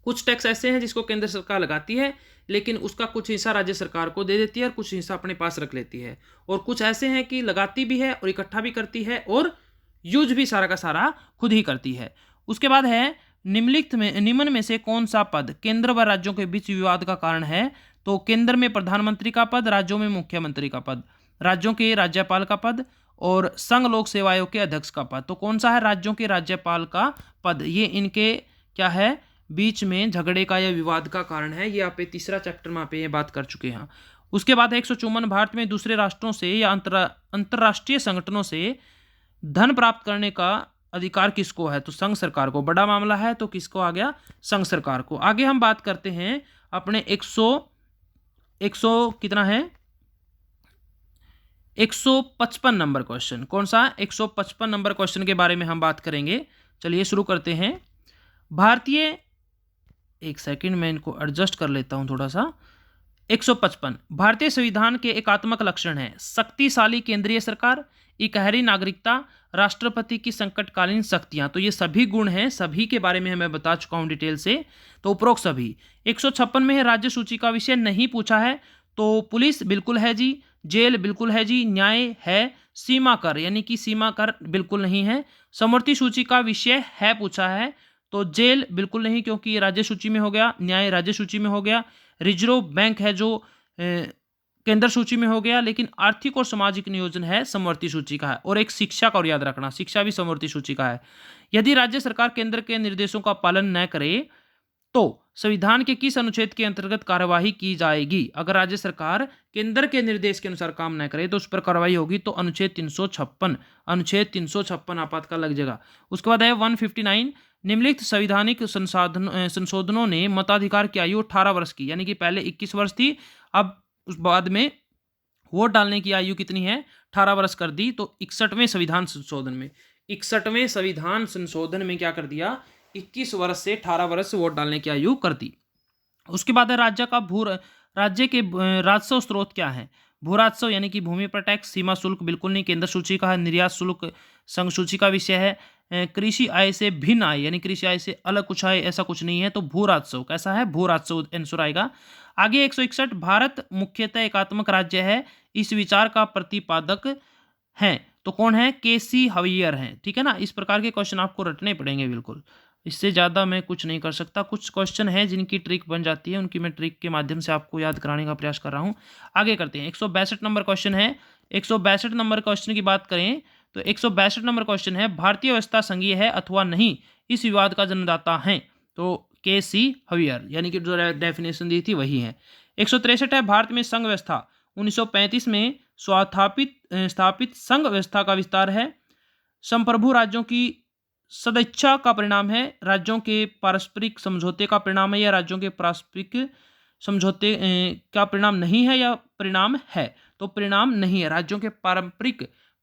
कुछ टैक्स ऐसे हैं जिसको केंद्र सरकार लगाती है लेकिन उसका कुछ हिस्सा राज्य सरकार को दे देती है और कुछ हिस्सा अपने पास रख लेती है। और कुछ ऐसे हैं कि लगाती भी है और इकट्ठा भी करती है और यूज भी सारा का सारा खुद ही करती है। उसके बाद है निम्न में से कौन सा पद केंद्र व राज्यों के बीच विवाद का कारण है? तो केंद्र में प्रधानमंत्री का पद, राज्यों में मुख्यमंत्री का पद, राज्यों के राज्यपाल का पद और संघ लोक सेवा आयोग के अध्यक्ष का पद। तो कौन सा है? राज्यों के राज्यपाल का पद। ये इनके क्या है? बीच में झगड़े का या विवाद का कारण है। ये आप तीसरा चैप्टर में आप ये बात कर चुके हैं। उसके बाद 154 भारत में दूसरे राष्ट्रों से या अंतर्राष्ट्रीय संगठनों से धन प्राप्त करने का अधिकार किसको है? तो संघ सरकार को। बड़ा मामला है तो किसको आ गया? संघ सरकार को। आगे हम बात करते हैं अपने 100 कितना है? 155 नंबर क्वेश्चन। कौन सा? 155 नंबर क्वेश्चन के बारे में हम बात करेंगे। चलिए शुरू करते हैं। भारतीय, एक सेकंड मैं इनको एडजस्ट कर लेता हूं थोड़ा सा। 155 भारतीय संविधान के एकात्मक लक्षण है शक्तिशाली केंद्रीय सरकार, इकहरी नागरिकता, राष्ट्रपति की संकटकालीन शक्तियां। तो ये सभी गुण हैं, सभी के बारे में मैं बता चुका हूं डिटेल से। तो उपरोक्त सभी। 156 में है राज्य सूची का विषय नहीं पूछा है तो पुलिस बिल्कुल है जी, जेल बिल्कुल है जी, न्याय है, सीमा कर यानी कि सीमा कर बिल्कुल नहीं है, समवर्ती सूची का विषय है पूछा है तो जेल बिल्कुल नहीं क्योंकि ये राज्य सूची में हो गया, न्याय राज्य सूची में हो गया, रिजर्व बैंक है जो केंद्र सूची में हो गया, लेकिन आर्थिक और सामाजिक नियोजन है समवर्ती सूची का है। और एक शिक्षा का और याद रखना, शिक्षा भी समवर्ती सूची का है। यदि राज्य सरकार केंद्र के निर्देशों का पालन न करे तो संविधान के किस अनुच्छेद के अंतर्गत कार्यवाही की जाएगी? अगर राज्य सरकार केंद्र के निर्देश के अनुसार काम न करे तो उस पर कार्रवाई होगी तो अनुच्छेद 356, अनुच्छेद 356 आपातकाल लग जाएगा। उसके बाद है 159 निम्नलिखित संवैधानिक संशोधनों ने मताधिकार की आयु 18 वर्ष की, यानी कि पहले 21 वर्ष थी, अब उस बाद में वोट डालने की आयु कितनी है? 18 वर्ष कर दी। तो 61वें संविधान संशोधन में क्या कर दिया? 21 वर्ष से 18 वर्ष वोट डालने की आयु कर दी। उसके बाद है राज्य के राजस्व स्रोत क्या है? भू राजस्व यानी कि भूमि पर टैक्स, सीमा शुल्क बिल्कुल नहीं, केंद्र सूची का है, निर्यात शुल्क संघ सूची का विषय है, कृषि आय से भिन्न आय यानी कृषि आय से अलग कुछ आय ऐसा कुछ नहीं है तो भू राजस्व। कैसा है? भू राजस्व आंसर आएगा। आगे 161 भारत मुख्यतः एकात्मक राज्य है, इस विचार का प्रतिपादक है तो कौन है? केसी हवियर हैं। ठीक है ना। इस प्रकार के क्वेश्चन आपको रटने पड़ेंगे बिल्कुल, इससे ज़्यादा मैं कुछ नहीं कर सकता। कुछ क्वेश्चन है जिनकी ट्रिक बन जाती है, उनकी मैं ट्रिक के माध्यम से आपको याद कराने का प्रयास कर रहा हूँ। आगे करते हैं। 162 नंबर क्वेश्चन है। 162 नंबर क्वेश्चन की बात करें तो 162 नंबर क्वेश्चन है भारतीय व्यवस्था संघीय है अथवा नहीं, इस विवाद का जन्मदाता है तो केसी हवियर, यानी कि जो डेफिनेशन दी थी वही है। 163 है भारत में संघ व्यवस्था 1935 में स्थापित संघ व्यवस्था का विस्तार है, संप्रभु राज्यों की सदिच्छा का परिणाम है, राज्यों के पारस्परिक समझौते का परिणाम है या राज्यों के पारस्परिक समझौते का परिणाम नहीं है या परिणाम है? तो परिणाम नहीं है, राज्यों के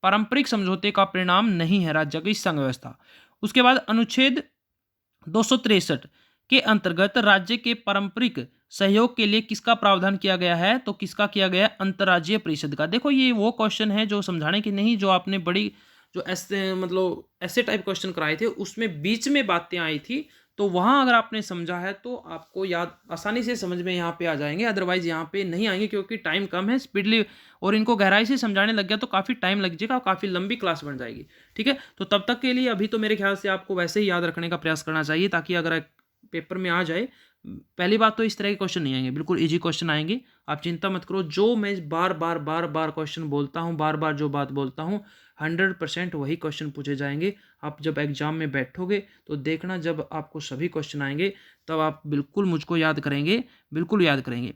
पारंपरिक समझौते का परिणाम नहीं है राज्य की संघ व्यवस्था। उसके बाद अनुच्छेद 263 के अंतर्गत राज्य के पारंपरिक सहयोग के लिए किसका प्रावधान किया गया है? तो किसका किया गया? अंतर्राज्यीय परिषद का। देखो ये वो क्वेश्चन है जो समझाने की नहीं, जो आपने बड़ी जो ऐसे मतलब ऐसे टाइप क्वेश्चन कराए थे उसमें बीच में बातें आई थी तो वहाँ अगर आपने समझा है तो आपको याद आसानी से समझ में यहाँ पे आ जाएंगे, अदरवाइज यहाँ पे नहीं आएंगे क्योंकि टाइम कम है। स्पीडली और इनको गहराई से समझाने लग गया तो काफ़ी टाइम लग जाएगा और काफ़ी लंबी क्लास बन जाएगी। ठीक है, तो तब तक के लिए अभी तो मेरे ख्याल से आपको वैसे ही याद रखने का प्रयास करना चाहिए, ताकि अगर पेपर में आ जाए, पहली बात तो इस तरह के क्वेश्चन नहीं आएंगे, बिल्कुल इजी क्वेश्चन आएंगे। आप चिंता मत करो, जो मैं बार बार क्वेश्चन बोलता हूँ, बार बार जो बात बोलता हूँ 100% वही क्वेश्चन पूछे जाएंगे। आप जब एग्जाम में बैठोगे तो देखना, जब आपको सभी क्वेश्चन आएंगे तब आप बिल्कुल मुझको याद करेंगे, बिल्कुल याद करेंगे।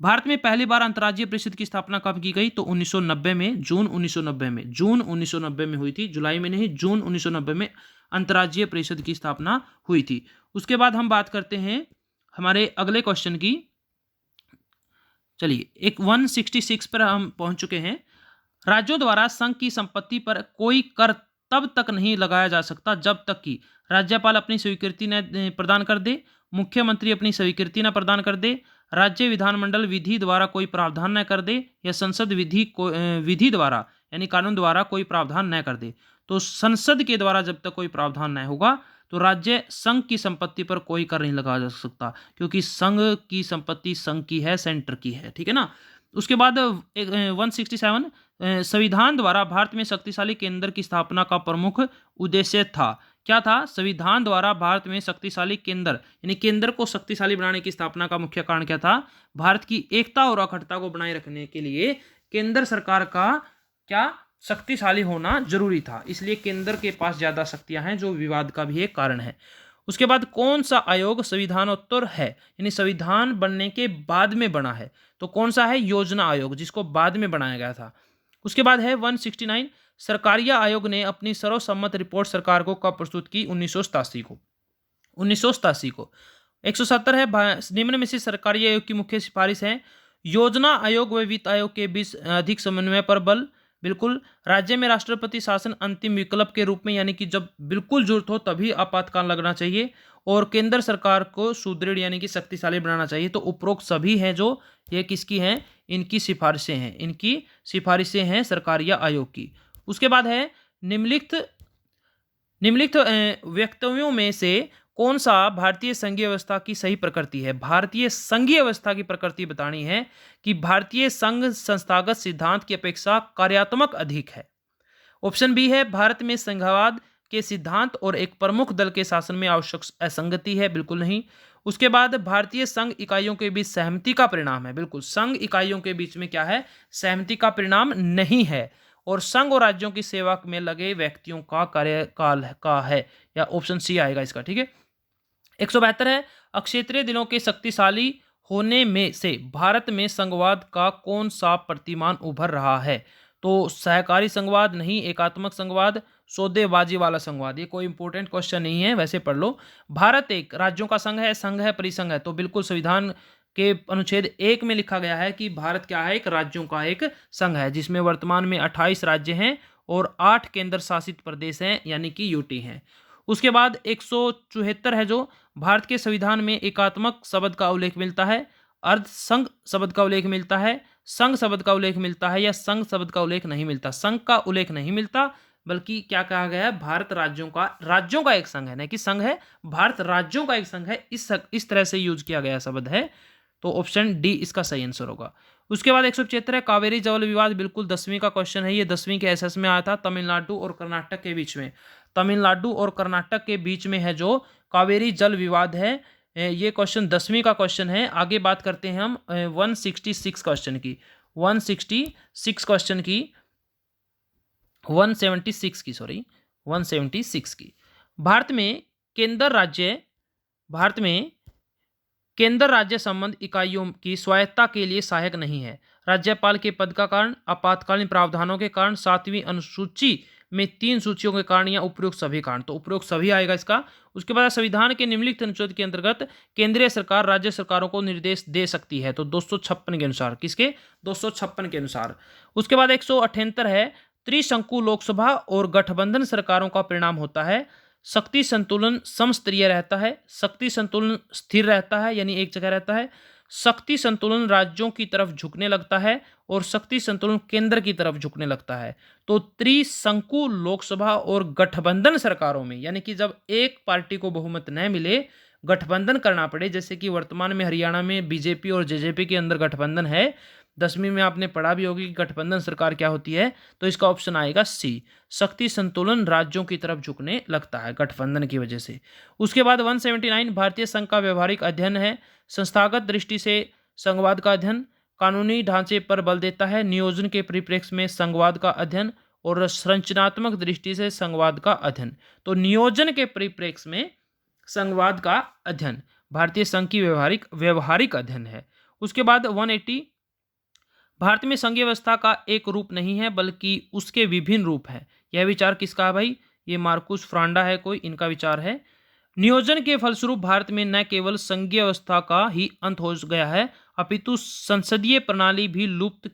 भारत में पहली बार अंतर्राज्यीय परिषद की स्थापना कब की गई? तो 1990 में, जून 1990 में हुई थी, जुलाई में नहीं, जून 1990 में अंतर्राज्यीय परिषद की स्थापना हुई थी। उसके बाद हम बात करते हैं हमारे अगले क्वेश्चन की। चलिए, एक 166 पर हम पहुंच चुके हैं। राज्यों द्वारा संघ की संपत्ति पर कोई कर तब तक नहीं लगाया जा सकता जब तक कि राज्यपाल अपनी स्वीकृति न प्रदान कर दे, मुख्यमंत्री अपनी स्वीकृति न प्रदान कर दे, राज्य विधानमंडल विधि द्वारा कोई प्रावधान न कर दे, या संसद विधि द्वारा यानी कानून द्वारा कोई प्रावधान न कर दे। तो संसद के द्वारा जब तक कोई प्रावधान न होगा तो राज्य संघ की संपत्ति पर कोई कर नहीं लगाया जा सकता, क्योंकि संघ की संपत्ति संघ की है, सेंटर की है। ठीक है ना। उसके बाद 167 संविधान द्वारा भारत में शक्तिशाली केंद्र की स्थापना का प्रमुख उद्देश्य था। क्या था? संविधान द्वारा भारत में शक्तिशाली केंद्र यानी केंद्र को शक्तिशाली बनाने की स्थापना का मुख्य कारण क्या था? भारत की एकता और अखंडता को बनाए रखने के लिए केंद्र सरकार का क्या शक्तिशाली होना जरूरी था, इसलिए केंद्र के पास ज्यादा शक्तियां हैं, जो विवाद का भी एक कारण है। उसके बाद कौन सा आयोग संविधानोत्तर है, यानी संविधान बनने के बाद में बना है? तो कौन सा है? योजना आयोग, जिसको बाद में बनाया गया था। उसके बाद है 169 सरकारिया आयोग ने अपनी सर्वसम्मत रिपोर्ट सरकार को कब प्रस्तुत की? 1987 को। 1987 को। 170 है निम्न में से सरकारी आयोग की मुख्य सिफारिश है। योजना आयोग व वित्त आयोग के बीच अधिक समन्वय पर बल। बिल्कुल। राज्य में राष्ट्रपति शासन अंतिम विकल्प के रूप में, यानी कि जब बिल्कुल जरूरत हो तभी आपातकाल लगना चाहिए। और केंद्र सरकार को सुदृढ़ यानी कि शक्तिशाली बनाना चाहिए। तो उपरोक्त सभी हैं जो ये किसकी हैं? इनकी सिफारिशें हैं, इनकी सिफारिशें हैं सरकारिया आयोग की। उसके बाद है निम्नलिखित वक्तव्यों में से कौन सा भारतीय संघीय व्यवस्था की सही प्रकृति है? भारतीय संघीय व्यवस्था की प्रकृति बतानी है कि भारतीय संघ संस्थागत सिद्धांत की अपेक्षा कार्यात्मक अधिक है। ऑप्शन बी है भारत में संघवाद के सिद्धांत और एक प्रमुख दल के शासन में आवश्यक असंगति है। बिल्कुल नहीं। उसके बाद भारतीय संघ इकाइयों के बीच सहमति का परिणाम है। बिल्कुल, संघ इकाइयों के बीच में क्या है? सहमति का परिणाम नहीं है। और संघ और राज्यों की सेवा में लगे व्यक्तियों का कार्यकाल का है, या ऑप्शन सी आएगा इसका। ठीक है। 172 है अक्षेत्रीय दिलों के शक्तिशाली होने में से भारत में संघवाद का कौन सा प्रतिमान उभर रहा है? तो सहकारी संघवाद नहीं, एकात्मक संघवाद, सौदेबाजी वाला संघवाद। ये कोई इंपॉर्टेंट क्वेश्चन नहीं है, वैसे पढ़ लो। भारत एक राज्यों का संघ है, परिसंघ है। तो बिल्कुल संविधान के अनुच्छेद 1 में लिखा गया है कि भारत क्या है? एक राज्यों का एक संघ है, जिसमें वर्तमान में 28 राज्य हैं और 8 केंद्र शासित प्रदेश हैं, यानी कि यूटी हैं। उसके बाद 174 है जो भारत के संविधान में एकात्मक शब्द का उल्लेख मिलता है, अर्ध संघ शब्द का उल्लेख मिलता है, संघ शब्द का उल्लेख मिलता है, या संघ शब्द का उल्लेख नहीं मिलता। संघ का उल्लेख नहीं मिलता, बल्कि क्या कहा गया है? भारत राज्यों का एक संघ है, नहीं कि संघ है, भारत राज्यों का एक संघ है। इस तरह से यूज किया गया शब्द है। तो ऑप्शन डी इसका सही आंसर होगा। उसके बाद 175 है कावेरी जल विवाद। बिल्कुल 10वीं का क्वेश्चन है, ये 10वीं के एसएस में आया था। तमिलनाडु और कर्नाटक के बीच में, तमिलनाडु और कर्नाटक के बीच में है जो कावेरी जल विवाद है। ये क्वेश्चन 10वीं का क्वेश्चन है। आगे बात करते हैं हम 166 क्वेश्चन की, 166 क्वेश्चन की, 176 की, सॉरी 176 की। भारत में केंद्र राज्य संबंध इकाइयों की स्वायत्तता के लिए सहायक नहीं है। राज्यपाल के पद का कारण, आपातकालीन प्रावधानों के कारण, 7वीं अनुसूची में 3 सूचियों के कारण, या उपरोक्त सभी कारण। तो उपरोक्त सभी आएगा इसका। उसके बाद संविधान के निम्नलिखित अनुच्छेद के अंतर्गत केंद्रीय सरकार राज्य सरकारों को निर्देश दे सकती है। तो 256 के अनुसार, किसके? 256 के अनुसार। उसके बाद 178 है त्रिशंकु लोकसभा और गठबंधन सरकारों का परिणाम होता है शक्ति संतुलन समस्तरीय रहता है, शक्ति संतुलन स्थिर रहता है, यानी एक जगह रहता है, शक्ति संतुलन राज्यों की तरफ झुकने लगता है और शक्ति संतुलन केंद्र की तरफ झुकने लगता है। तो त्रिशंकु लोकसभा और गठबंधन सरकारों में, यानी कि जब एक पार्टी को बहुमत न मिले, गठबंधन करना पड़े, जैसे कि वर्तमान में हरियाणा में बीजेपी और जेजेपी के अंदर गठबंधन है। 10वीं में आपने पढ़ा भी होगी कि गठबंधन सरकार क्या होती है, तो इसका ऑप्शन आएगा सी, शक्ति संतुलन राज्यों की तरफ झुकने लगता है गठबंधन की वजह से। उसके बाद 179 भारतीय संघ का व्यवहारिक अध्ययन है, संस्थागत दृष्टि से संघवाद का अध्ययन, कानूनी ढांचे पर बल देता है, नियोजन के परिप्रेक्ष्य में संघवाद का अध्ययन और संरचनात्मक दृष्टि से संघवाद का अध्ययन। तो नियोजन के परिप्रेक्ष्य में संघवाद का अध्ययन भारतीय संघ की व्यवहारिक अध्ययन है। उसके बाद 180 भारत में संघीय व्यवस्था का एक रूप नहीं है बल्कि उसके विभिन्न रूप हैं। यह विचार किसका है भाई? ये मार्कुस फ्रांडा है कोई, इनका विचार है। नियोजन के फलस्वरूप भारत में न केवल संघीय व्यवस्था का ही अंत हो गया है अपितु संसदीय प्रणाली भी लुप्त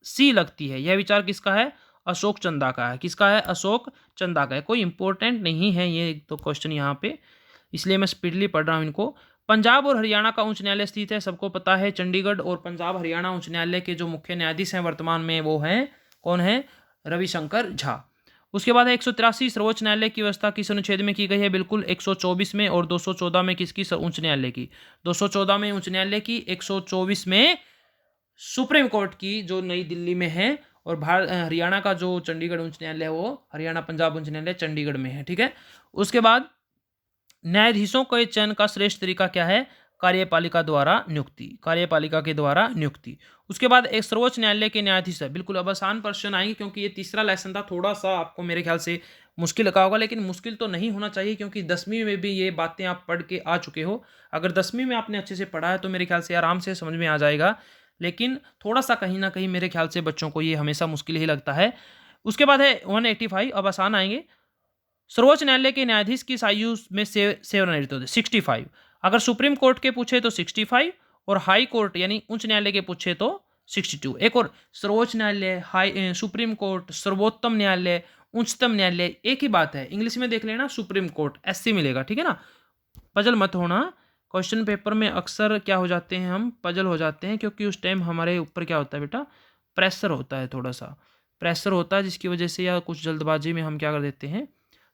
सी लगती है। यह विचार किसका है? अशोक चंदा का है। किसका है? अशोक चंदा का है। कोई इंपॉर्टेंट नहीं है ये तो क्वेश्चन यहाँ पे, इसलिए मैं स्पीडली पढ़ रहा हूँ इनको। पंजाब और हरियाणा का उच्च न्यायालय स्थित है, सबको पता है। चंडीगढ़ और पंजाब हरियाणा उच्च न्यायालय के जो मुख्य न्यायाधीश हैं वर्तमान में वो हैं, कौन है? रविशंकर झा। उसके बाद है 183 सर्वोच्च न्यायालय की व्यवस्था किस अनुच्छेद में की गई है? बिल्कुल 124 में। और 214 में किसकी? उच्च न्यायालय की। 214 में उच्च न्यायालय की, 124 में सुप्रीम कोर्ट की जो नई दिल्ली में है। और हरियाणा का जो चंडीगढ़ उच्च न्यायालय है वो हरियाणा पंजाब उच्च न्यायालय चंडीगढ़ में है। ठीक है। उसके बाद न्यायाधीशों के चयन का श्रेष्ठ तरीका क्या है? कार्यपालिका द्वारा नियुक्ति, कार्यपालिका के द्वारा नियुक्ति। उसके बाद एक सर्वोच्च न्यायालय के न्यायाधीश है। बिल्कुल अब आसान प्रश्न आएंगे क्योंकि ये तीसरा लेसन था, थोड़ा सा आपको मेरे ख्याल से मुश्किल लगा होगा, लेकिन मुश्किल तो नहीं होना चाहिए क्योंकि 10वीं में भी ये बातें आप पढ़ के आ चुके हो। अगर 10वीं में आपने अच्छे से पढ़ा है तो मेरे ख्याल से आराम से समझ में आ जाएगा, लेकिन थोड़ा सा कहीं ना कहीं मेरे ख्याल से बच्चों को ये हमेशा मुश्किल ही लगता है। उसके बाद है 185, अब आसान आएंगे। सर्वोच्च न्यायालय के न्यायाधीश की आयु में सेवानिवृत्त होते 65। अगर सुप्रीम कोर्ट के पूछे तो 65 और हाई कोर्ट यानी उच्च न्यायालय के पूछे तो 62। एक और, सर्वोच्च न्यायालय, हाई सुप्रीम कोर्ट, सर्वोत्तम न्यायालय, उच्चतम न्यायालय एक ही बात है। इंग्लिश में देख लेना सुप्रीम कोर्ट, एससी मिलेगा। ठीक है ना, पजल मत होना। क्वेश्चन पेपर में अक्सर क्या हो जाते हैं, हम पजल हो जाते हैं क्योंकि उस टाइम हमारे ऊपर क्या होता है बेटा, प्रेशर होता है, थोड़ा सा प्रेशर होता है जिसकी वजह से या कुछ जल्दबाजी में हम क्या कर देते हैं,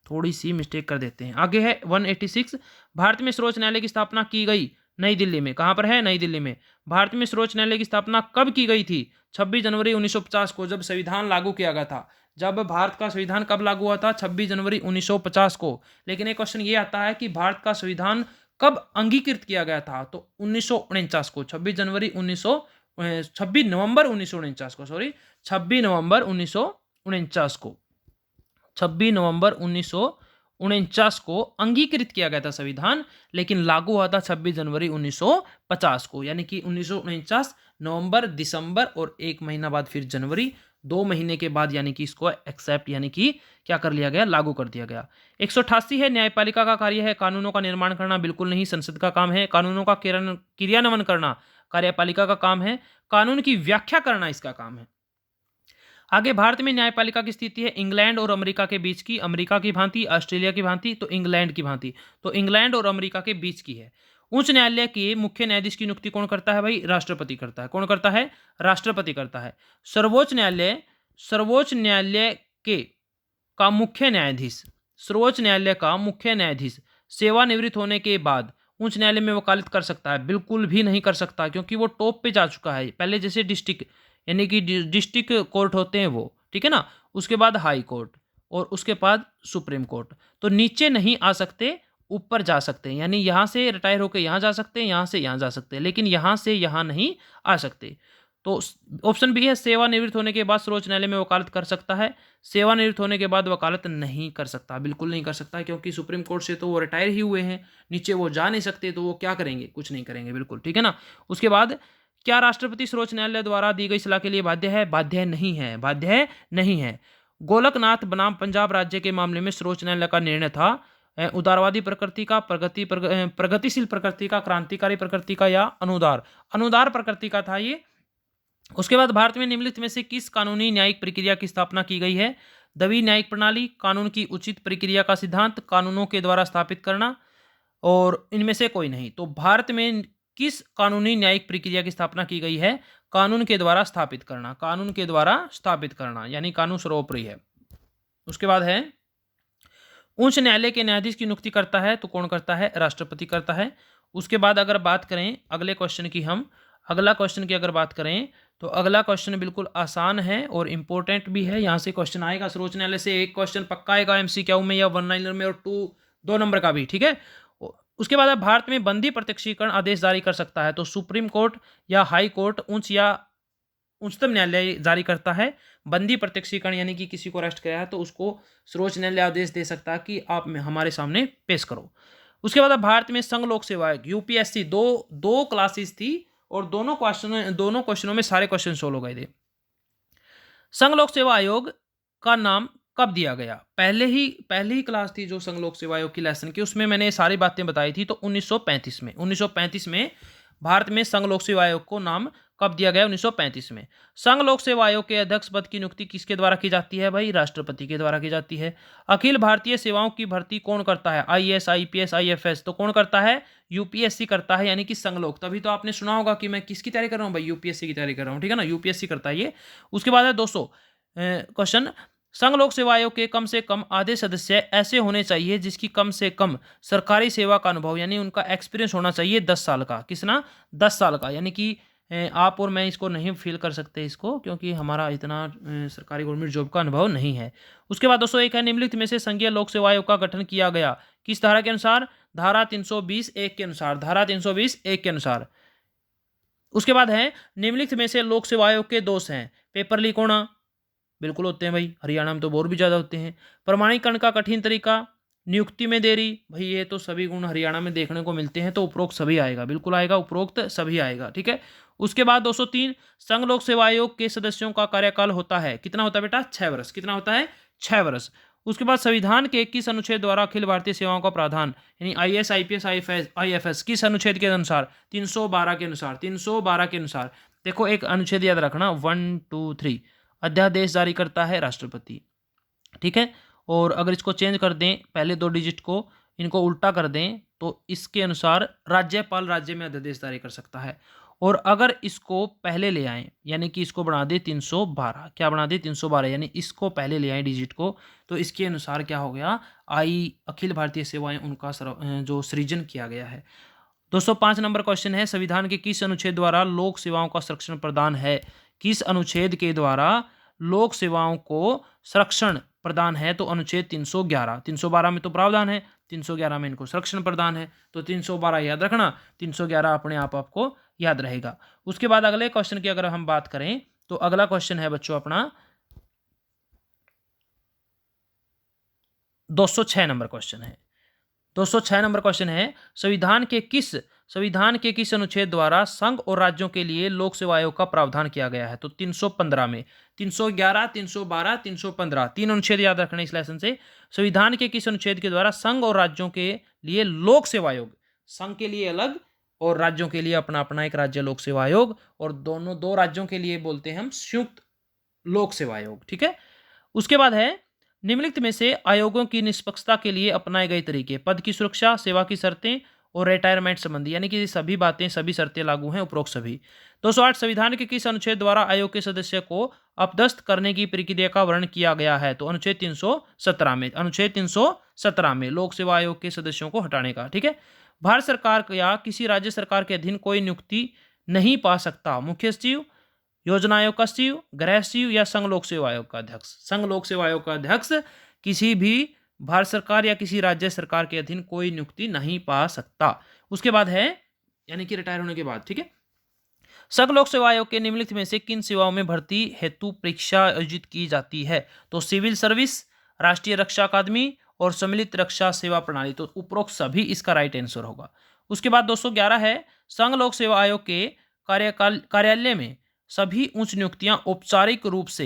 थोड़ी सी मिस्टेक कर देते हैं। आगे है 186, भारत में सर्वोच्च न्यायालय की स्थापना की गई नई दिल्ली में। कहां पर है? नई दिल्ली में। भारत में सर्वोच्च न्यायालय की स्थापना कब की गई थी? 26 जनवरी 1950 को, जब संविधान लागू किया गया था। जब भारत का संविधान कब लागू हुआ था? 26 जनवरी 1950 को। लेकिन एक क्वेश्चन ये आता है कि भारत का संविधान कब अंगीकृत किया गया था? तो 1949 को, 26 नवंबर 1949 को, सॉरी 26 नवंबर 1949 को, 26 नवंबर 1949 को अंगीकृत किया गया था संविधान, लेकिन लागू हुआ था 26 जनवरी 1950 को। यानी कि 1949 नवंबर, दिसंबर और 1 महीना बाद फिर जनवरी, 2 महीने के बाद यानी कि इसको एक्सेप्ट यानी कि क्या कर लिया गया, लागू कर दिया गया। 188 है, न्यायपालिका का कार्य है कानूनों का निर्माण करना। बिल्कुल नहीं, संसद का काम है। कानूनों का क्रियान्वयन करना कार्यपालिका का काम है। कानून की व्याख्या करना इसका काम है। आगे, भारत में न्यायपालिका की स्थिति है इंग्लैंड और अमेरिका के बीच की, अमेरिका की भांति, ऑस्ट्रेलिया की भांति, तो इंग्लैंड की भांति, तो इंग्लैंड और अमेरिका के बीच की है। उच्च न्यायालय के मुख्य न्यायाधीश की नियुक्ति कौन करता है भाई? राष्ट्रपति करता है। कौन करता है? राष्ट्रपति करता है। सर्वोच्च न्यायालय के का मुख्य न्यायाधीश, सर्वोच्च न्यायालय का मुख्य न्यायाधीश सेवानिवृत्त होने के बाद उच्च न्यायालय में वकालत कर सकता है? बिल्कुल भी नहीं कर सकता, क्योंकि वो टॉप पे जा चुका है। पहले जैसे डिस्ट्रिक्ट यानी कि डिस्ट्रिक्ट कोर्ट होते हैं वो, ठीक है ना, उसके बाद हाई कोर्ट और उसके बाद सुप्रीम कोर्ट, तो नीचे नहीं आ सकते, ऊपर जा सकते हैं। यानी यहाँ से रिटायर होकर यहाँ जा सकते हैं, यहाँ से यहाँ जा सकते हैं, लेकिन यहाँ से यहाँ नहीं आ सकते। तो ऑप्शन बी है, सेवानिवृत्त होने के बाद सर्वोच्च न्यायालय में वकालत कर सकता है। सेवानिवृत्त होने के बाद वकालत नहीं कर सकता, बिल्कुल नहीं कर सकता, क्योंकि सुप्रीम कोर्ट से तो वो रिटायर ही हुए हैं, नीचे वो जा नहीं सकते, तो वो क्या करेंगे? कुछ नहीं करेंगे, बिल्कुल ठीक है ना। उसके बाद, क्या राष्ट्रपति सर्वोच्च न्यायालय द्वारा दी गई सलाह के लिए बाध्य है? बाध्य नहीं है, बाध्य नहीं है। गोलकनाथ बनाम पंजाब राज्य के मामले में सर्वोच्च न्यायालय का निर्णय था उदारवादी प्रकृति का, प्रगतिशील प्रकृति का, क्रांतिकारी प्रकृति का, या अनुदार प्रकृति का था ये। उसके बाद, भारत में निम्नलिखित में से किस कानूनी न्यायिक प्रक्रिया की स्थापना की गई है? दवी न्यायिक प्रणाली, कानून की उचित प्रक्रिया का सिद्धांत, कानूनों के द्वारा स्थापित करना, और इनमें से कोई नहीं। तो भारत में किस कानूनी न्यायिक प्रक्रिया की स्थापना की गई है? कानून के द्वारा स्थापित करना, कानून के द्वारा स्थापित करना यानी कानून सर्वोपरि है। उसके बाद है उच्च न्यायालय के न्यायाधीश की नियुक्ति करता है तो कौन करता है? राष्ट्रपति करता है। उसके बाद अगर बात करें अगले क्वेश्चन की, हम अगला क्वेश्चन की अगर बात करें तो अगला क्वेश्चन बिल्कुल आसान है और इंपॉर्टेंट भी है। यहाँ से क्वेश्चन आएगा सर्वोच्च न्यायालय से, एक क्वेश्चन पक्का आएगा एमसीक्यू में या वन लाइनर में, और 2 नंबर का भी, ठीक है। उसके बाद भारत में बंदी प्रत्यक्षीकरण आदेश जारी कर सकता है तो सुप्रीम कोर्ट या हाई कोर्ट, उच्च या उच्चतम न्यायालय जारी करता है। बंदी प्रत्यक्षीकरण यानी कि किसी को अरेस्ट किया है तो उसको सर्वोच्च न्यायालय आदेश दे सकता है कि आप हमारे सामने पेश करो। उसके बाद भारत में संघ लोक सेवा आयोग यूपीएससी दो क्लासेस थी और दोनों क्वेश्चनों में सारे क्वेश्चन सोल्व हो गए थे। संघ लोक सेवा आयोग का नाम कब दिया गया? पहले ही क्लास थी जो संघ लोक सेवा आयोग की लेसन की, उसमें मैंने सारी बातें बताई थी। तो 1935 में भारत में संघ लोक सेवा आयोग को नाम कब दिया गया? 1935 में। संघ लोक सेवा आयोग के अध्यक्ष पद की नियुक्ति किसके द्वारा की जाती है भाई? राष्ट्रपति के द्वारा की जाती है। अखिल भारतीय सेवाओं की भर्ती कौन करता है? आईएएस, आईपीएस, आईएफएस तो कौन करता है? यूपीएससी करता है, यानी कि संघ लोक। तभी तो आपने सुना होगा कि मैं किसकी तैयारी कर रहा हूँ भाई? यूपीएससी की तैयारी कर रहा हूँ, ठीक है ना। यूपीएससी करता है ये। उसके बाद है 200 क्वेश्चन, संघ लोक सेवा आयोग के कम से कम आधे सदस्य ऐसे होने चाहिए जिसकी कम से कम सरकारी सेवा का अनुभव यानी उनका एक्सपीरियंस होना चाहिए 10 साल का। कितना? 10 साल का। यानी कि आप और मैं इसको नहीं फील कर सकते इसको, क्योंकि हमारा इतना सरकारी गवर्नमेंट जॉब का अनुभव नहीं है। उसके बाद 201 है, निम्नलिखित में से संघीय लोक सेवा आयोग का गठन किया गया किस धारा के अनुसार? धारा 320(1) के अनुसार। धारा 320(1) के अनुसार। उसके बाद है निम्नलिखित में से लोक सेवा आयोग के दोष हैं। पेपर लीक होना, बिल्कुल होते हैं भाई, हरियाणा में तो और भी ज़्यादा होते हैं। प्रमाणीकरण का कठिन तरीका, नियुक्ति में देरी, भाई ये तो सभी गुण हरियाणा में देखने को मिलते हैं, तो उपरोक्त सभी आएगा, बिल्कुल आएगा, उपरोक्त सभी आएगा, ठीक है। उसके बाद 203, संघ लोक सेवा आयोग के सदस्यों का कार्यकाल होता है, कितना होता है बेटा? 6 वर्ष। कितना होता है? 6 वर्ष। उसके बाद संविधान के 21 अनुच्छेद द्वारा अखिल भारतीय सेवाओं का प्रावधान यानी आईएएस, आईपीएस, आईएफएस किस अनुच्छेद के अनुसार? 312 के अनुसार। 312 के अनुसार। देखो एक अनुच्छेद याद रखना, 1, 2, 3, अध्यादेश जारी करता है राष्ट्रपति, ठीक है। और अगर इसको चेंज कर दें, पहले 2 डिजिट को इनको उल्टा कर दें, तो इसके अनुसार राज्यपाल राज्य में अध्यादेश जारी कर सकता है। और अगर इसको पहले ले आएं, यानी कि इसको बना दे 312, क्या बना दे? 312, यानी इसको पहले ले आए डिजिट को, तो इसके अनुसार क्या हो गया? अखिल भारतीय सेवाएं उनका जो सृजन किया गया है। 205 नंबर क्वेश्चन है, संविधान के किस अनुच्छेद द्वारा लोक सेवाओं का संरक्षण प्रदान है? किस अनुच्छेद के द्वारा लोक सेवाओं को संरक्षण प्रदान है? तो अनुच्छेद 311। 312 में तो प्रावधान है, 311 में इनको संरक्षण प्रदान है, तो 312 याद रखना, 311 अपने आप आपको याद रहेगा। उसके बाद अगले क्वेश्चन की अगर हम बात करें तो अगला क्वेश्चन है बच्चों अपना 206 नंबर क्वेश्चन है। 206 नंबर क्वेश्चन है, संविधान के किस अनुच्छेद द्वारा संघ और राज्यों के लिए लोक सेवा आयोग का प्रावधान किया गया है? तो 315 में। 311, 312, 315 तीन अनुच्छेद याद रखने इस लेसन से। संविधान के किस अनुच्छेद के द्वारा संघ और राज्यों के लिए लोक सेवा आयोग, संघ के लिए अलग और राज्यों के लिए अपना अपना एक राज्य लोक सेवा आयोग, और दोनों 2 राज्यों के लिए बोलते हैं हम संयुक्त लोक सेवा आयोग, ठीक है। उसके बाद है निम्नलिखित में से आयोगों की निष्पक्षता के लिए अपनाए गए तरीके, पद की सुरक्षा, सेवा की शर्तें और रिटायरमेंट संबंधी, यानी कि सभी बातें, सभी शर्तें लागू हैं उपरोक्त सभी। 208, संविधान के किस अनुच्छेद द्वारा आयोग के सदस्य को अपदस्थ करने की प्रक्रिया का वर्णन किया गया है? तो अनुच्छेद 317 में। अनुच्छेद 317 में लोक सेवा आयोग के सदस्यों को हटाने का, ठीक है। भारत सरकार या किसी राज्य सरकार के अधीन कोई नियुक्ति नहीं पा सकता मुख्य सचिव, योजना आयोग का सचिव, गृह सचिव या संघ लोक सेवा आयोग का अध्यक्ष। संघ लोक सेवा आयोग का अध्यक्ष किसी भी भारत सरकार या किसी राज्य सरकार के अधीन कोई नियुक्ति नहीं पा सकता। उसके बाद है यानी कि रिटायर होने के बाद, ठीक है। संघ लोक सेवा आयोग के निम्नलिखित में से किन सेवाओं में भर्ती हेतु परीक्षा आयोजित की जाती है? तो सिविल सर्विस, राष्ट्रीय रक्षा अकादमी और सम्मिलित रक्षा सेवा प्रणाली, तो उपरोक्त सभी इसका राइट आंसर होगा। उसके बाद 211 है, संघ लोक सेवा आयोग के कार्यालय में सभी उच्च नियुक्तियां औपचारिक रूप से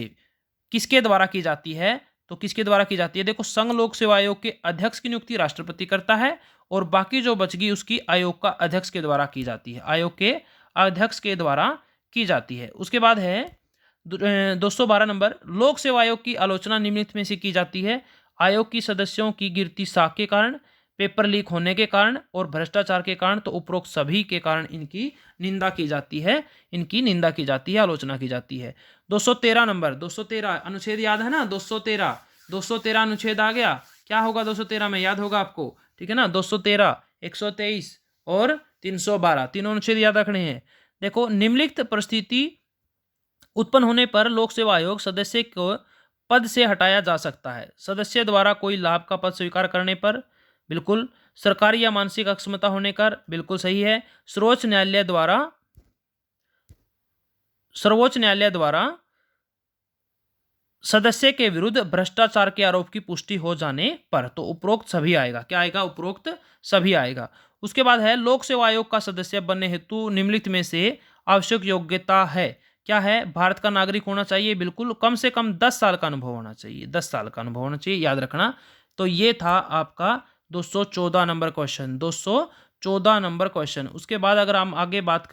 किसके द्वारा की जाती है? तो किसके द्वारा की जाती है? देखो, संघ लोक सेवा आयोग के अध्यक्ष की नियुक्ति राष्ट्रपति करता है और बाकी जो बच गई उसकी आयोग का अध्यक्ष के द्वारा की जाती है, आयोग के अध्यक्ष के द्वारा की जाती है। उसके बाद है 212 नंबर, लोक सेवा आयोग की आलोचना निम्नलिखित में से की जाती है? आयोग की सदस्यों की गिरती साख के कारण, पेपर लीक होने के कारण और भ्रष्टाचार के कारण, तो उपरोक्त सभी के कारण इनकी निंदा की जाती है, इनकी निंदा की जाती है, आलोचना की जाती है। 213 नंबर, 213 अनुच्छेद याद है ना, 213, 213 अनुच्छेद आ गया। क्या होगा 213 में, याद होगा आपको, ठीक है ना। 213, 123 और 312 तीनों अनुच्छेद याद रखने हैं। देखो, निम्नलिखित परिस्थिति उत्पन्न होने पर लोक सेवा आयोग सदस्य को पद से हटाया जा सकता है। सदस्य द्वारा कोई लाभ का पद स्वीकार करने पर, बिल्कुल। सरकारी या मानसिक अक्षमता होने पर, बिल्कुल सही है। सर्वोच्च न्यायालय द्वारा सदस्य के विरुद्ध भ्रष्टाचार के आरोप की पुष्टि हो जाने पर, तो उपरोक्त सभी आएगा। क्या आएगा, उपरोक्त सभी आएगा। उसके बाद है, लोक सेवा आयोग का सदस्य बनने हेतु निम्नलिखित में से आवश्यक योग्यता है। क्या है, भारत का नागरिक होना चाहिए, बिल्कुल। कम से कम 10 साल का अनुभव होना चाहिए, 10 साल का अनुभव होना चाहिए, याद रखना। तो ये था आपका 214 नंबर क्वेश्चन, 214 नंबर क्वेश्चन। उसके बाद अगर हम आगे बात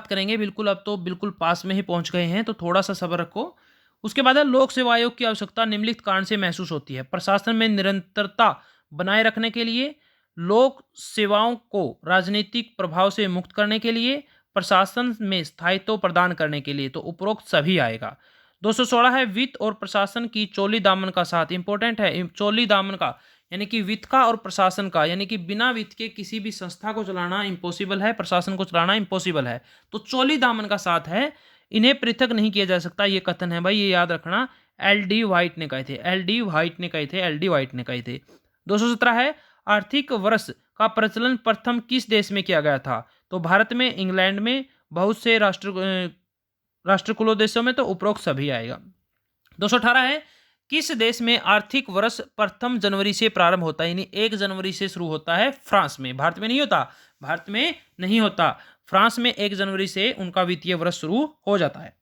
करेंगे, बिल्कुल अब तो बिल्कुल पास में ही पहुंच गए हैं, तो थोड़ा सा सब्र रखो। उसके बाद है, लोक सेवा आयोग की आवश्यकता निम्नलिखित कारण से महसूस होती है। प्रशासन में निरंतरता बनाए रखने के लिए, लोक सेवाओं को राजनीतिक प्रभाव से मुक्त करने के लिए, प्रशासन में स्थायित्व प्रदान करने के लिए, तो उपरोक्त सभी आएगा। 216 है, वित्त और प्रशासन की चोली दामन का साथ। इंपॉर्टेंट है, चोली दामन का यानी कि वित्त का और प्रशासन का, यानी कि बिना वित्त के किसी भी संस्था को चलाना इम्पॉसिबल है, प्रशासन को चलाना इम्पॉसिबल है। तो चोली दामन का साथ है, इन्हें पृथक नहीं किया जा सकता, ये कथन है भाई, ये याद रखना। एल.डी. व्हाइट ने कहे थे, एल.डी. व्हाइट ने कहे थे, एल.डी. व्हाइट ने कहे थे। 217 है, आर्थिक वर्ष का प्रचलन प्रथम किस देश में किया गया था। तो भारत में, इंग्लैंड में, बहुत से राष्ट्रकुलों देशों में, तो उपरोक्त सभी आएगा। 218 है, किस देश में आर्थिक वर्ष प्रथम जनवरी से प्रारंभ होता है, यानी 1 जनवरी से शुरू होता है। फ्रांस में, भारत में नहीं होता, भारत में नहीं होता। फ्रांस में 1 जनवरी से उनका वित्तीय वर्ष शुरू हो जाता है।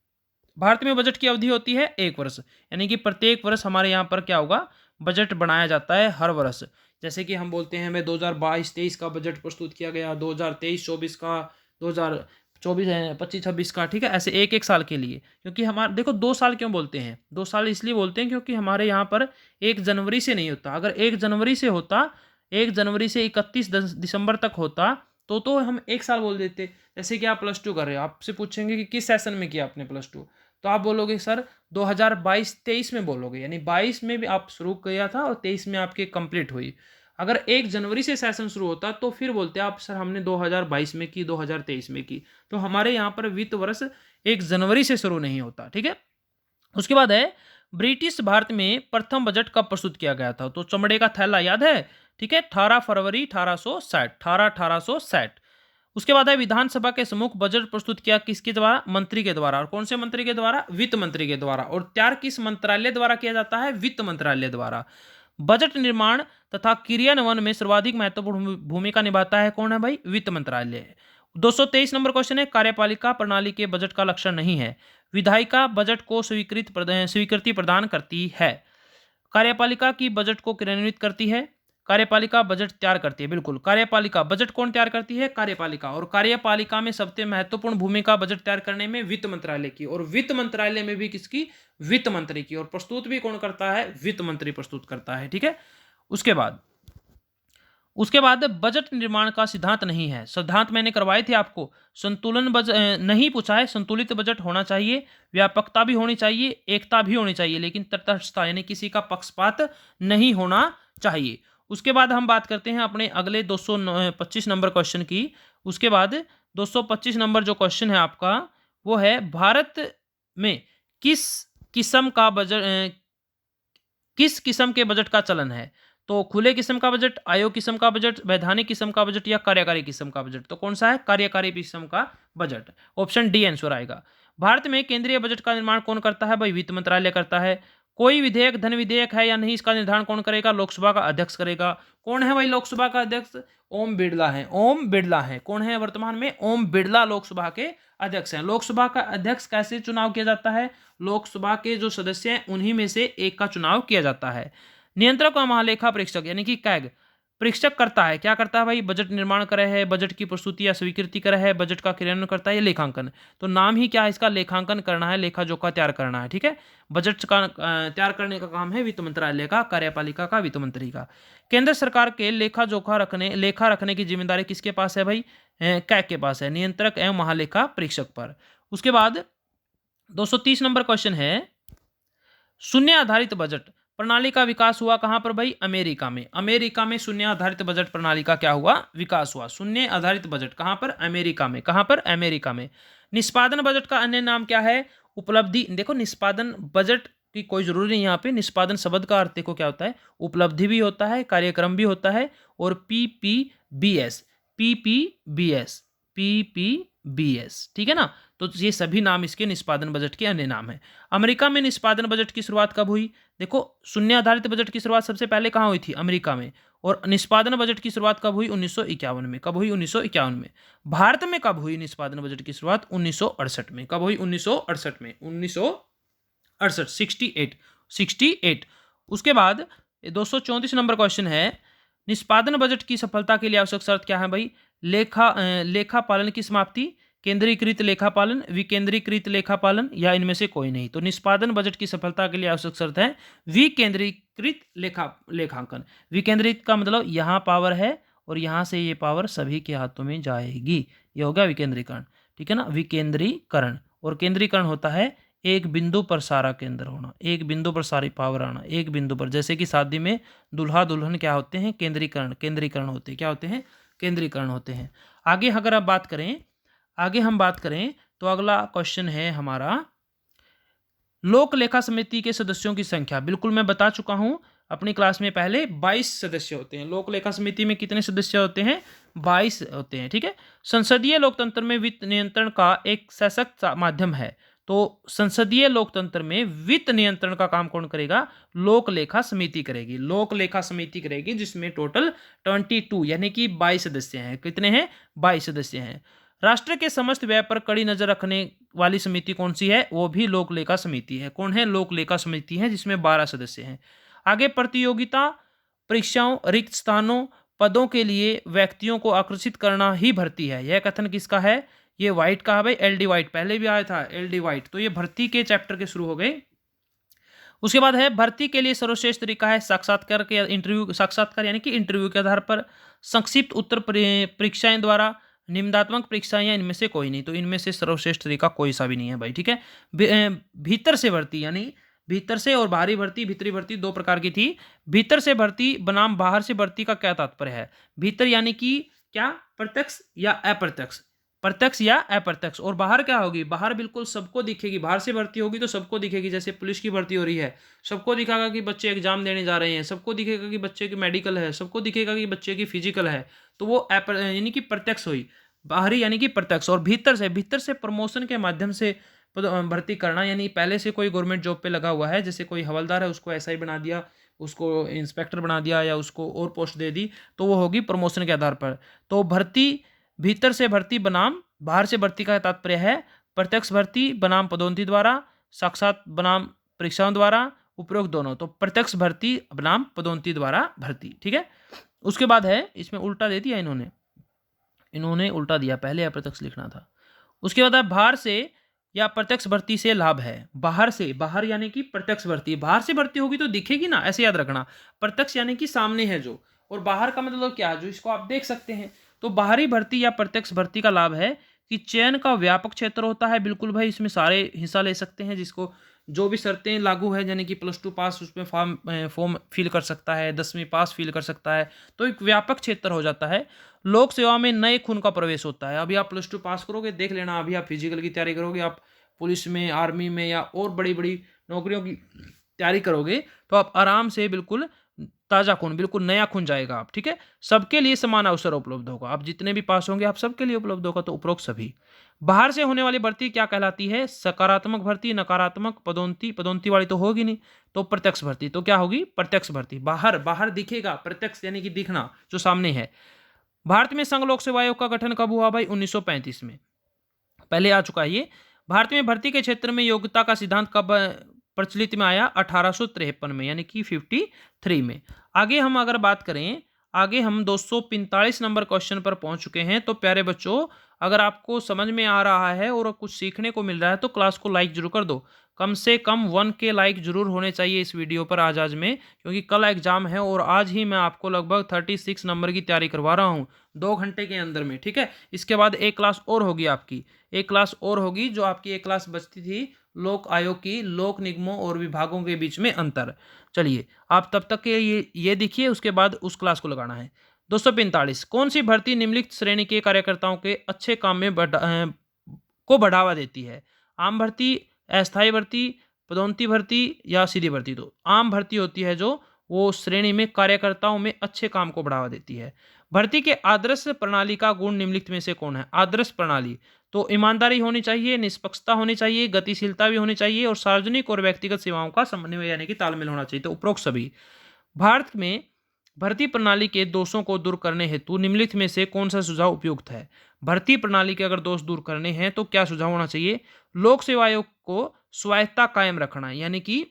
भारत में बजट की अवधि होती है 1 वर्ष, यानी कि प्रत्येक वर्ष हमारे यहाँ पर क्या होगा, बजट बनाया जाता है हर वर्ष। जैसे कि हम बोलते हैं हमें 2022-23 का बजट प्रस्तुत किया गया, 2023-24 का, 2024 25-26 का, ठीक है, ऐसे एक एक साल के लिए। क्योंकि हमारे देखो 2 साल क्यों बोलते हैं, 2 साल इसलिए बोलते हैं क्योंकि हमारे यहाँ पर 1 जनवरी से नहीं होता। अगर 1 जनवरी से होता, 1 जनवरी से 31 दिसंबर तक होता, तो हम 1 साल बोल देते। जैसे कि आप +2 कर रहे हो, आपसे पूछेंगे कि किस सेशन में किया आपने +2, तो आप बोलोगे सर 2022-23 में बोलोगे, यानी 22 में भी आप शुरू किया था और 23 में आपकी कंप्लीट हुई। अगर 1 जनवरी से सेशन शुरू होता तो फिर बोलते आप सर हमने 2022 में की, 2023 में की। तो हमारे यहाँ पर वित्त वर्ष 1 जनवरी से शुरू नहीं होता, ठीक है। उसके बाद है, ब्रिटिश भारत में प्रथम बजट कब प्रस्तुत किया गया था। तो चमड़े का थैला, याद है, ठीक है, 18 फरवरी 1860। उसके बाद है, विधानसभा के सम्मुख बजट प्रस्तुत किया किसके द्वारा, मंत्री के द्वारा। और कौन से मंत्री के द्वारा, वित्त मंत्री के द्वारा। और तैयार किस मंत्रालय द्वारा किया जाता है, वित्त मंत्रालय द्वारा। बजट निर्माण तथा क्रियान्वयन में सर्वाधिक महत्वपूर्ण भूमिका निभाता है कौन है भाई, वित्त मंत्रालय। 223 नंबर क्वेश्चन है, कार्यपालिका प्रणाली के बजट का लक्षण नहीं है। विधायिका बजट को स्वीकृति प्रदान करती है। कार्यपालिका की बजट को क्रियान्वित करती है। कार्यपालिका बजट तैयार करती है, बिल्कुल। कार्यपालिका बजट कौन तैयार करती है, कार्यपालिका। और कार्यपालिका में सबसे महत्वपूर्ण भूमिका बजट तैयार करने में वित्त मंत्रालय की, और वित्त मंत्रालय में भी किसकी, वित्त मंत्री की। और प्रस्तुत भी कौन करता है, वित्त मंत्री प्रस्तुत करता है, ठीक है। उसके बाद बजट निर्माण का सिद्धांत नहीं है। सिद्धांत मैंने करवाए थे आपको। संतुलन बजट नहीं पूछा है, संतुलित बजट होना चाहिए, व्यापकता भी होनी चाहिए, एकता भी होनी चाहिए, लेकिन तटस्थता यानी किसी का पक्षपात नहीं होना चाहिए। उसके बाद हम बात करते हैं अपने अगले 225 नंबर क्वेश्चन की। उसके बाद 225 नंबर जो क्वेश्चन है आपका, वो है, भारत में किस किस्म के बजट का चलन है। तो खुले किस्म का बजट, आयोग किस्म का बजट, वैधानिक किस्म का बजट, या कार्यकारी किस्म का बजट। तो कौन सा है, कार्यकारी किस्म का बजट। ऑप्शन डी आंसर आएगा। भारत में केंद्रीय बजट का निर्माण कौन करता है भाई, वित्त मंत्रालय करता है। कोई विधेयक धन विधेयक है या नहीं, इसका निर्धारण कौन करेगा, लोकसभा का अध्यक्ष करेगा। कौन है भाई लोकसभा का अध्यक्ष, ओम बिड़ला है, ओम बिड़ला है। कौन है वर्तमान में, ओम बिड़ला लोकसभा के अध्यक्ष हैं। लोकसभा का अध्यक्ष कैसे चुनाव किया जाता है, लोकसभा के जो सदस्य हैं उन्हीं में से एक का चुनाव किया जाता है। नियंत्रक व महालेखा परीक्षक यानी कि कैग, परीक्षक करता है, क्या करता है भाई, बजट निर्माण करे है, बजट की प्रस्तुति या स्वीकृति करे है, बजट का क्रियान्वयन करता है या लेखांकन। तो नाम ही क्या है इसका, लेखांकन करना है, लेखा जोखा तैयार करना है, ठीक है। बजट का तैयार करने का काम है वित्त मंत्रालय का, कार्यपालिका का, वित्त मंत्री का। केंद्र सरकार के लेखा रखने की जिम्मेदारी किसके पास है भाई, कैग के पास है, नियंत्रक एवं महालेखा परीक्षक पर। उसके बाद 230 नंबर क्वेश्चन है, शून्य आधारित बजट प्रणाली का विकास हुआ कहां पर भाई, अमेरिका में। अमेरिका में शून्य आधारित बजट प्रणाली का क्या हुआ, विकास हुआ। शून्य आधारित बजट कहां पर, अमेरिका में। कहां पर, अमेरिका में। निष्पादन बजट का अन्य नाम क्या है, उपलब्धि। देखो निष्पादन बजट की कोई जरूरी नहीं यहाँ पे, निष्पादन शब्द का अर्थ देखो क्या होता है, उपलब्धि भी होता है, कार्यक्रम भी होता है, और पीपीबीएस, पीपीबीएस, पीपीबीएस, ठीक है ना। तो ये सभी नाम इसके निष्पादन बजट के अन्य नाम है। अमेरिका में निष्पादन बजट की शुरुआत कब हुई, देखो शून्य आधारित बजट की शुरुआत सबसे पहले कहाँ हुई थी, अमेरिका में। और निष्पादन बजट की शुरुआत कब हुई, 1951 में। कब हुई, 1951 में। भारत में कब हुई निष्पादन बजट की शुरुआत, 1968 में। कब हुई, 1968 में, 1968, 68। उसके बाद 234 नंबर क्वेश्चन है, निष्पादन बजट की सफलता के लिए आवश्यक शर्त क्या है भाई, लेखा पालन की समाप्ति, केंद्रीकृत लेखा पालन, विकेंद्रीकृत लेखा पालन, या इनमें से कोई नहीं। तो निष्पादन बजट की सफलता के लिए आवश्यक शर्त है विकेंद्रीकृत लेखांकन। विकेंद्रित का मतलब यहाँ पावर है और यहाँ से ये पावर सभी के हाथों में जाएगी, ये हो गया विकेंद्रीकरण, ठीक है ना। विकेंद्रीकरण, और केंद्रीकरण होता है एक बिंदु पर सारा केंद्र होना, एक बिंदु पर सारी पावर आना, एक बिंदु पर। जैसे कि शादी में दूल्हा दुल्हन क्या होते हैं, केंद्रीकरण होते हैं, क्या होते हैं, केंद्रीकरण होते हैं। आगे अगर आप बात करें, आगे हम बात करें तो अगला क्वेश्चन है हमारा, लोक लेखा समिति के सदस्यों की संख्या। बिल्कुल मैं बता चुका हूं अपनी क्लास में पहले, 22 सदस्य होते हैं। लोक लेखा समिति में कितने सदस्य होते हैं, 22 होते हैं, ठीक है। संसदीय लोकतंत्र में वित्त नियंत्रण का एक सशक्त माध्यम है। तो संसदीय लोकतंत्र में वित्त नियंत्रण का काम कौन करेगा, लोक लेखा समिति करेगी। लोक लेखा समिति करेगी, जिसमें टोटल 22 यानी कि 22 सदस्य हैं। कितने हैं, 22 सदस्य हैं। राष्ट्र के समस्त व्यय पर कड़ी नजर रखने वाली समिति कौन सी है, वो भी लोक लेखा समिति है। कौन है, लोक लेखा समिति है, जिसमें 12 सदस्य हैं। आगे प्रतियोगिता परीक्षाओं, रिक्त स्थानों, पदों के लिए व्यक्तियों को आकर्षित करना ही भर्ती है। यह कथन किसका है, ये वाइट का है भाई, एल डी वाइट, पहले भी आया था एल डी वाइट। तो ये भर्ती के चैप्टर के शुरू हो गए। उसके बाद है, भर्ती के लिए सर्वश्रेष्ठ तरीका है साक्षात्कार के इंटरव्यू, साक्षात्कार यानी कि इंटरव्यू के आधार पर, संक्षिप्त उत्तर परीक्षाएं द्वारा, निम्नात्मक परीक्षाएं, या इनमें से कोई नहीं। तो इनमें से सर्वश्रेष्ठ तरीका कोई सा भी नहीं है भाई, ठीक है। भीतर से भर्ती, यानी भीतर से और बाहरी भर्ती, भीतरी भर्ती दो प्रकार की थी। भीतर से भर्ती बनाम बाहर से भर्ती का क्या तात्पर्य है, भीतर यानी कि क्या, प्रत्यक्ष या अप्रत्यक्ष, प्रत्यक्ष या अप्रत्यक्ष। और बाहर क्या होगी, बाहर बिल्कुल सबको दिखेगी, बाहर से भर्ती होगी तो सबको दिखेगी। जैसे पुलिस की भर्ती हो रही है, सबको दिखेगा कि बच्चे एग्जाम देने जा रहे हैं, सबको दिखेगा कि बच्चे की मेडिकल है, सबको दिखेगा कि बच्चे की फिजिकल है। तो वो यानी कि प्रत्यक्ष हुई, बाहरी यानी कि प्रत्यक्ष। और भीतर से प्रमोशन के माध्यम से भर्ती करना, यानी पहले से कोई गवर्नमेंट जॉब पे लगा हुआ है, जैसे कोई हवलदार है, उसको एसआई बना दिया, उसको इंस्पेक्टर बना दिया, या उसको और पोस्ट दे दी, तो वो होगी प्रमोशन के आधार पर। तो भर्ती, भीतर से भर्ती बनाम बाहर से भर्ती का तात्पर्य है प्रत्यक्ष भर्ती बनाम पदोन्नति द्वारा, साक्षात बनाम परीक्षाओं द्वारा, उपरोक्त दोनों। तो प्रत्यक्ष भर्ती बनाम पदोन्नति द्वारा भर्ती, ठीक है। उसके बाद है, इसमें उल्टा दे दिया इन्होंने उल्टा दिया, पहले अप्रत्यक्ष लिखना था। उसके बाद है, बाहर से या प्रत्यक्ष भर्ती से लाभ है। बाहर से, बाहर यानी कि प्रत्यक्ष भर्ती, बाहर से भर्ती होगी तो दिखेगी ना, ऐसे याद रखना। प्रत्यक्ष यानी कि सामने है जो, और बाहर का मतलब क्या है, जो इसको आप देख सकते हैं। तो बाहरी भर्ती या प्रत्यक्ष भर्ती का लाभ है कि चयन का व्यापक क्षेत्र होता है। बिल्कुल भाई, इसमें सारे हिस्सा ले सकते हैं, जिसको जो भी शर्तें लागू है, यानी कि +2 पास उसमें फॉर्म फिल कर सकता है, 10वीं पास फिल कर सकता है। तो एक व्यापक क्षेत्र हो जाता है। लोक सेवा में नए खून का प्रवेश होता है। अभी आप +2 पास करोगे, देख लेना, अभी आप फिजिकल की तैयारी करोगे, आप पुलिस में, आर्मी में, या और बड़ी बड़ी नौकरियों की तैयारी करोगे, तो आप आराम से बिल्कुल ताजा खून, बिल्कुल नया खून जाएगा आप, ठीक है। सबके लिए समान अवसर उपलब्ध होगा, आप जितने भी पास होंगे आप सबके लिए उपलब्ध होगा। तो उपरोक्त सभी। बाहर से होने वाली भर्ती क्या कहलाती है, सकारात्मक भर्ती, नकारात्मक, पदोन्नति वाली तो होगी नहीं, तो प्रत्यक्ष भर्ती। तो क्या होगी, प्रत्यक्ष भर्ती। बाहर दिखेगा, प्रत्यक्ष यानी कि दिखना, जो सामने है। भारत में संघ लोक सेवा आयोग का गठन कब हुआ भाई, 1935 में, पहले आ चुका है ये। भारत में भर्ती के क्षेत्र में योग्यता का सिद्धांत कब प्रचलित में आया, 1853 में, यानी कि 53 में। आगे हम अगर बात करें, आगे हम 245 नंबर क्वेश्चन पर पहुंच चुके हैं। तो प्यारे बच्चों, अगर आपको समझ में आ रहा है और कुछ सीखने को मिल रहा है तो क्लास को लाइक जरूर कर दो। कम से कम 1 के लाइक जरूर होने चाहिए इस वीडियो पर आज में, क्योंकि कल एग्जाम है और आज ही मैं आपको लगभग 36 नंबर की तैयारी करवा रहा हूँ 2 घंटे के अंदर में। ठीक है, इसके बाद एक क्लास और होगी आपकी, एक क्लास और होगी जो आपकी एक क्लास बचती थी लोक आयोग की, लोक निगमों और विभागों के बीच में अंतर। चलिए, आप तब तक के ये देखिए, उसके बाद उस क्लास को लगाना है। 245, कौन सी भर्ती निम्नलिखित श्रेणी के कार्यकर्ताओं के अच्छे काम में को बढ़ावा देती है? आम भर्ती, अस्थायी भर्ती, पदोन्नति भर्ती या सीधी भर्ती? तो आम भर्ती होती है जो वो श्रेणी में कार्यकर्ताओं में अच्छे काम को बढ़ावा देती है। भर्ती के आदर्श प्रणाली का गुण निम्नलिखित में से कौन है? आदर्श प्रणाली तो ईमानदारी होनी चाहिए, निष्पक्षता होनी चाहिए, गतिशीलता भी होनी चाहिए और सार्वजनिक और व्यक्तिगत सेवाओं का समन्वय यानी कि तालमेल होना चाहिए। तो उपरोक्त सभी। भारत में भर्ती प्रणाली के दोषों को दूर करने हेतु निम्नलिखित में से कौन सा सुझाव उपयुक्त है? भर्ती प्रणाली के अगर दोष दूर करने हैं तो क्या सुझाव होना चाहिए? लोक सेवा आयोग को स्वायत्तता कायम रखना, यानी कि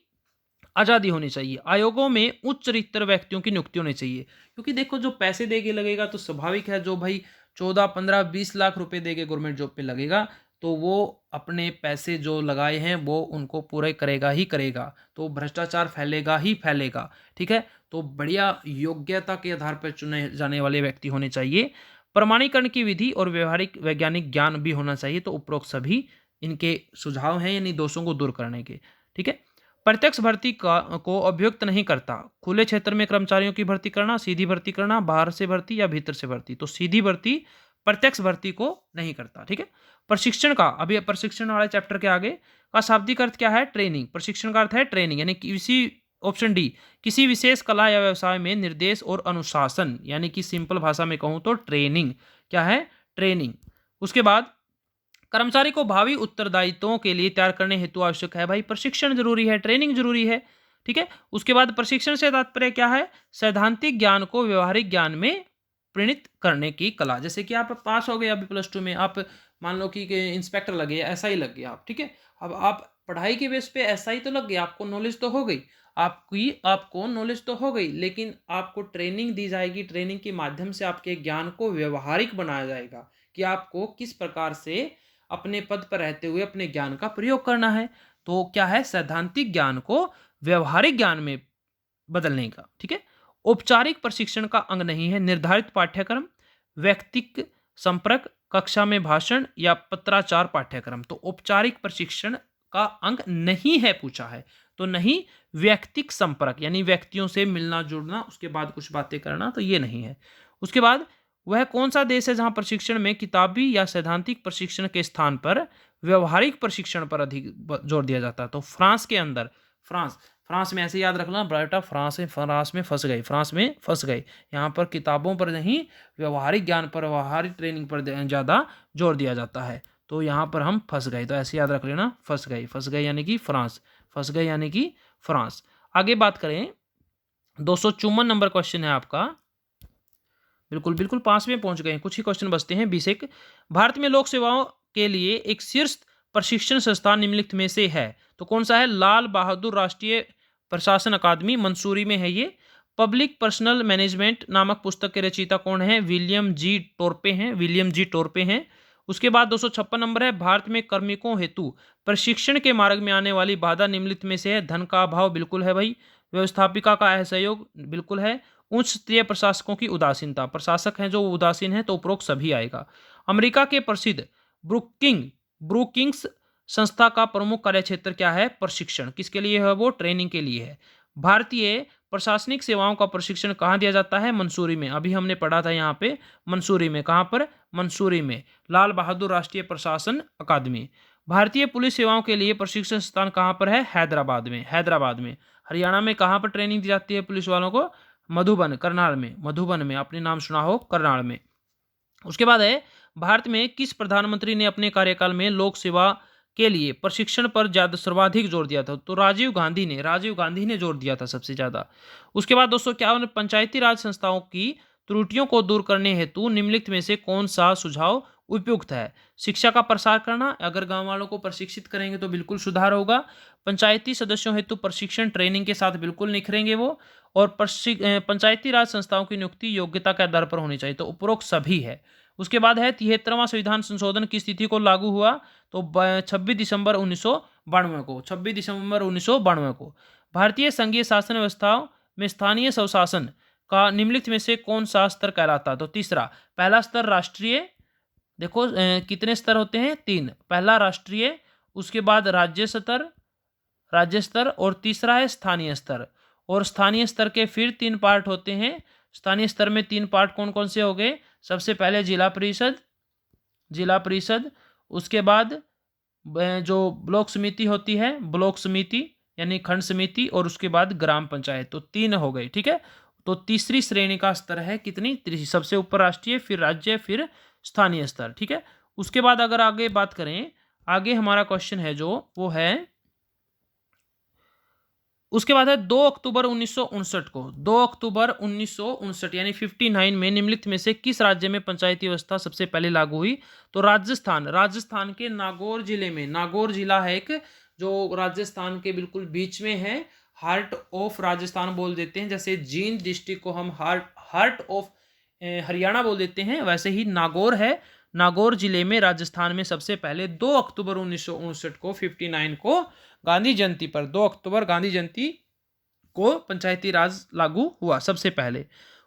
आजादी होनी चाहिए। आयोगों में उच्च चरित्र व्यक्तियों की नियुक्ति होनी चाहिए, क्योंकि देखो जो पैसे देके लगेगा तो स्वाभाविक है, जो भाई 14, 15, 20 लाख रुपए देके गवर्नमेंट जॉब पे लगेगा तो वो अपने पैसे जो लगाए हैं वो उनको पूरे करेगा ही करेगा, तो भ्रष्टाचार फैलेगा ही फैलेगा। ठीक है, तो बढ़िया योग्यता के आधार पर चुने जाने वाले व्यक्ति होने चाहिए। प्रमाणीकरण की विधि और व्यवहारिक वैज्ञानिक ज्ञान भी होना चाहिए। तो उपरोक्त सभी इनके सुझाव हैं, यानी दोषों को दूर करने के। ठीक है, प्रत्यक्ष भर्ती को अभियुक्त नहीं करता। खुले क्षेत्र में कर्मचारियों की भर्ती करना, सीधी भर्ती करना, बाहर से भर्ती या भीतर से भर्ती? तो सीधी भर्ती प्रत्यक्ष भर्ती को नहीं करता। ठीक है, प्रशिक्षण का, अभी प्रशिक्षण वाले चैप्टर के आगे का शाब्दिक अर्थ क्या है? ट्रेनिंग। प्रशिक्षण का अर्थ है ट्रेनिंग, यानी किसी, ऑप्शन डी, किसी विशेष कला या व्यवसाय में निर्देश और अनुशासन, यानी कि सिंपल भाषा में कहूं तो ट्रेनिंग। क्या है? ट्रेनिंग। उसके बाद कर्मचारी को भावी उत्तरदायित्वों के लिए तैयार करने हेतु आवश्यक है भाई प्रशिक्षण जरूरी है, ट्रेनिंग जरूरी है। ठीक है, उसके बाद प्रशिक्षण से तात्पर्य क्या है? सैद्धांतिक ज्ञान को व्यवहारिक ज्ञान में परिणत करने की कला। जैसे कि आप पास हो गए अभी प्लस 2 में, आप मान लो कि इंस्पेक्टर लगे, ऐसा ही लग गया आप। ठीक है, अब आप पढ़ाई के बेस पे ऐसा ही तो लग गया, आपको नॉलेज तो हो गई, आपको नॉलेज तो हो गई, लेकिन आपको ट्रेनिंग दी जाएगी। ट्रेनिंग के माध्यम से आपके ज्ञान को व्यवहारिक बनाया जाएगा कि आपको किस प्रकार से अपने पद पर रहते हुए अपने ज्ञान का प्रयोग करना है। तो क्या है? सैद्धांतिक ज्ञान को व्यवहारिक ज्ञान में बदलने का। ठीक है, औपचारिक प्रशिक्षण का अंग नहीं है निर्धारित पाठ्यक्रम, व्यक्तिक संपर्क, कक्षा में भाषण या पत्राचार पाठ्यक्रम। तो औपचारिक प्रशिक्षण का अंग नहीं है पूछा है, तो नहीं व्यक्तिक संपर्क यानी व्यक्तियों से मिलना जुड़ना, उसके बाद कुछ बातें करना, तो ये नहीं है। उसके बाद वह कौन सा देश है जहां प्रशिक्षण में किताबी या सैद्धांतिक प्रशिक्षण के स्थान पर व्यवहारिक प्रशिक्षण पर अधिक जोर दिया जाता है? तो फ्रांस के अंदर, फ्रांस में ऐसे याद रखना बेटा, फ्रांस में फंस गए। यहाँ पर किताबों पर नहीं, व्यवहारिक ज्ञान पर, व्यवहारिक ट्रेनिंग पर ज़्यादा जोर दिया जाता है। तो यहाँ पर हम फंस गए, तो ऐसे याद रख लेना, फंस गए यानी कि फ्रांस, फंस गए यानी कि फ्रांस। आगे बात करें, 254 नंबर क्वेश्चन है आपका, बिल्कुल पास में पहुंच गए हैं, कुछ ही क्वेश्चन बचते हैं, 20 भारत में लोक सेवाओं के लिए एक शीर्ष प्रशिक्षण संस्थान निम्नलिखित में से है? तो कौन सा है? लाल बहादुर राष्ट्रीय प्रशासन अकादमी, मंसूरी में है ये। पब्लिक पर्सनल मैनेजमेंट नामक पुस्तक के रचयिता कौन है? विलियम जी टोरपे हैं। उसके बाद 256 नंबर है, भारत में कार्मिकों हेतु प्रशिक्षण के मार्ग में आने वाली बाधा निम्नलिखित में से है? धन का अभाव, बिल्कुल है भाई। व्यवस्थापिका का असहयोग, बिल्कुल है। उच्च स्तरीय प्रशासकों की उदासीनता, प्रशासक हैं जो उदासीन हैं, तो उपरोक्त सभी आएगा। अमेरिका के प्रसिद्ध ब्रुकिंग्स संस्था का प्रमुख कार्यक्षेत्र क्या है? प्रशिक्षण। किसके लिए है वो? ट्रेनिंग के लिए है। भारतीय प्रशासनिक सेवाओं का प्रशिक्षण कहाँ दिया जाता है? मंसूरी में। अभी हमने पढ़ा था यहाँ पे मंसूरी में। कहाँ पर? मंसूरी में, लाल बहादुर राष्ट्रीय प्रशासन अकादमी। भारतीय पुलिस सेवाओं के लिए प्रशिक्षण स्थान कहाँ पर है? हैदराबाद में। हरियाणा में कहाँ पर ट्रेनिंग दी जाती है पुलिस वालों को? मधुबन में, आपने नाम सुना हो, करनाल में। उसके बाद है, भारत में किस प्रधानमंत्री ने अपने कार्यकाल में लोक सेवा के लिए प्रशिक्षण पर ज्यादा सर्वाधिक जोर दिया था? तो राजीव गांधी ने जोर दिया था सबसे ज्यादा। उसके बाद दोस्तों क्या, पंचायती राज संस्थाओं की त्रुटियों को दूर करने हेतु निम्नलिखित में से कौन सा सुझाव उपयुक्त है। शिक्षा का प्रसार करना, अगर गांव वालों को प्रशिक्षित करेंगे तो बिल्कुल सुधार होगा। पंचायती सदस्यों हेतु प्रशिक्षण ट्रेनिंग के साथ बिल्कुल निखरेंगे वो। और पंचायती राज संस्थाओं की नियुक्ति योग्यता के आधार पर होनी चाहिए, तो उपरोक्त सभी है। उसके बाद है 73वां संविधान संशोधन किस तिथि को लागू हुआ, तो 26 दिसंबर 1992 को, 26 दिसंबर 1992 को। भारतीय संघीय शासन व्यवस्था में स्थानीय स्वशासन का निम्नलिखित में से कौन सा स्तर कहलाता है, तो तीसरा। पहला स्तर राष्ट्रीय, देखो कितने स्तर होते हैं, 3। पहला राष्ट्रीय, उसके बाद राज्य स्तर और तीसरा है स्थानीय स्तर। और स्थानीय स्तर के फिर 3 पार्ट होते हैं। स्थानीय स्तर में 3 पार्ट कौन कौन से हो गए, सबसे पहले जिला परिषद, उसके बाद जो ब्लॉक समिति होती है, ब्लॉक समिति यानी खंड समिति, और उसके बाद ग्राम पंचायत, तो 3 हो गए। ठीक है, तो तीसरी श्रेणी का स्तर है कितनी, सबसे ऊपर राष्ट्रीय, फिर राज्य, फिर स्थानीय स्तर। ठीक है, उसके बाद अगर आगे बात करें, आगे हमारा क्वेश्चन है जो वो है, उसके बाद है 2 अक्टूबर 1959 को, 2 अक्टूबर 1959 यानी 59 में निम्नलिखित में से किस राज्य में पंचायती व्यवस्था सबसे पहले लागू हुई, तो राजस्थान के नागौर जिले में, नागौर जिला है एक जो राजस्थान के बिल्कुल बीच में है, हार्ट ऑफ राजस्थान बोल देते हैं, जैसे जींद डिस्ट्रिक्ट को हम हार्ट ऑफ हरियाणा बोल देते हैं, वैसे ही नागौर है। नागौर जिले में राजस्थान में सबसे पहले 2 अक्टूबर 1959 को, 59 को गांधी जयंती पर, 2 अक्टूबर गांधी जयंती को पंचायती राज लागू हुआ सबसे पहले।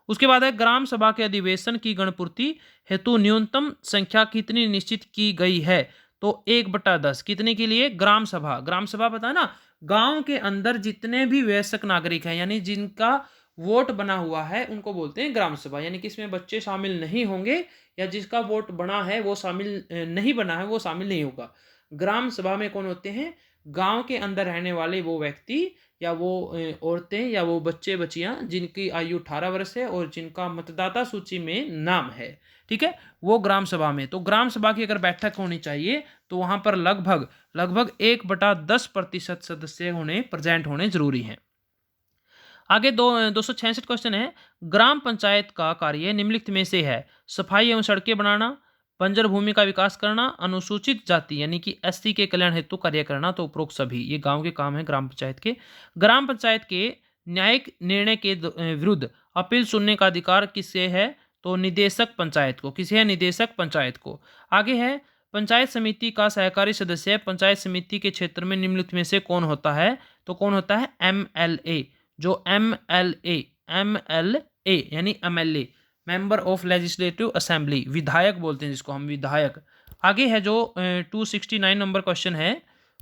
उसके बाद है ग्राम सभा के अधिवेशन की गणपूर्ति हेतु न्यूनतम संख्या कितनी निश्चित की गई है, तो 1/10 कितने के लिए, ग्राम सभा पता है ना, गांव के अंदर जितने भी वयस्क नागरिक हैं यानी जिनका वोट बना हुआ है उनको बोलते हैं ग्राम सभा, यानी कि इसमें बच्चे शामिल नहीं होंगे या जिसका वोट बना है वो शामिल नहीं बना है वो शामिल नहीं होगा। ग्राम सभा में कौन होते हैं, गांव के अंदर रहने वाले वो व्यक्ति या वो औरतें या वो बच्चे बच्चियां जिनकी आयु 18 वर्ष है और जिनका मतदाता सूची में नाम है। ठीक है, वो ग्राम सभा में, तो ग्राम सभा की अगर बैठक होनी चाहिए तो वहां पर लगभग 1/10% सदस्य प्रेजेंट होने जरूरी हैं। आगे 266 क्वेश्चन है, ग्राम पंचायत का कार्य निम्नलिखित में से है, सफाई एवं सड़कें बनाना, बंजर भूमि का विकास करना, अनुसूचित जाति यानी कि एससी के कल्याण हेतु कार्य करना, तो उपरोक्त सभी ये गांव के काम है ग्राम पंचायत के। ग्राम पंचायत के न्यायिक निर्णय के विरुद्ध अपील सुनने का अधिकार किससे है, तो निदेशक पंचायत को, किसे है, निदेशक पंचायत को। आगे है पंचायत समिति का सहकारी सदस्य पंचायत समिति के क्षेत्र में निम्नलिखित में से कौन होता है, तो कौन होता है, MLA, जो MLA यानी MLA, member of legislative assembly, विधायक बोलते हैं जिसको हम, विधायक। आगे है जो 269 नंबर क्वेश्चन है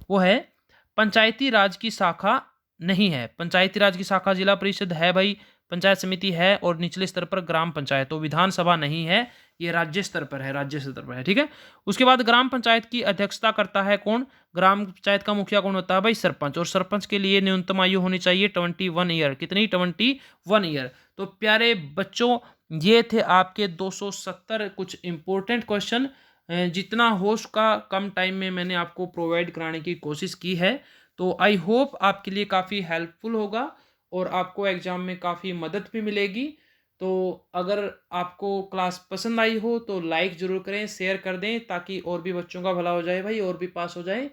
वो है, पंचायती राज की शाखा नहीं है, पंचायती राज की शाखा जिला परिषद है भाई, पंचायत समिति है और निचले स्तर पर ग्राम पंचायत, तो विधानसभा नहीं है, ये राज्य स्तर पर है। ठीक है, उसके बाद ग्राम पंचायत की अध्यक्षता करता है कौन, ग्राम पंचायत का मुखिया कौन होता है भाई, सरपंच, और सरपंच के लिए न्यूनतम आयु होनी चाहिए 21 ईयर, कितनी, 21 ईयर। तो प्यारे बच्चों ये थे आपके 270 कुछ इंपॉर्टेंट क्वेश्चन, जितना हो सका कम टाइम में मैंने आपको प्रोवाइड कराने की कोशिश की है, तो आई होप आपके लिए काफ़ी हेल्पफुल होगा और आपको एग्ज़ाम में काफ़ी मदद भी मिलेगी। तो अगर आपको क्लास पसंद आई हो तो लाइक ज़रूर करें, शेयर कर दें ताकि और भी बच्चों का भला हो जाए भाई, और भी पास हो जाए।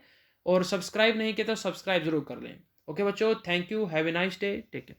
और सब्सक्राइब नहीं किया तो सब्सक्राइब ज़रूर कर लें। ओके बच्चों, thank you, have a nice day, take care.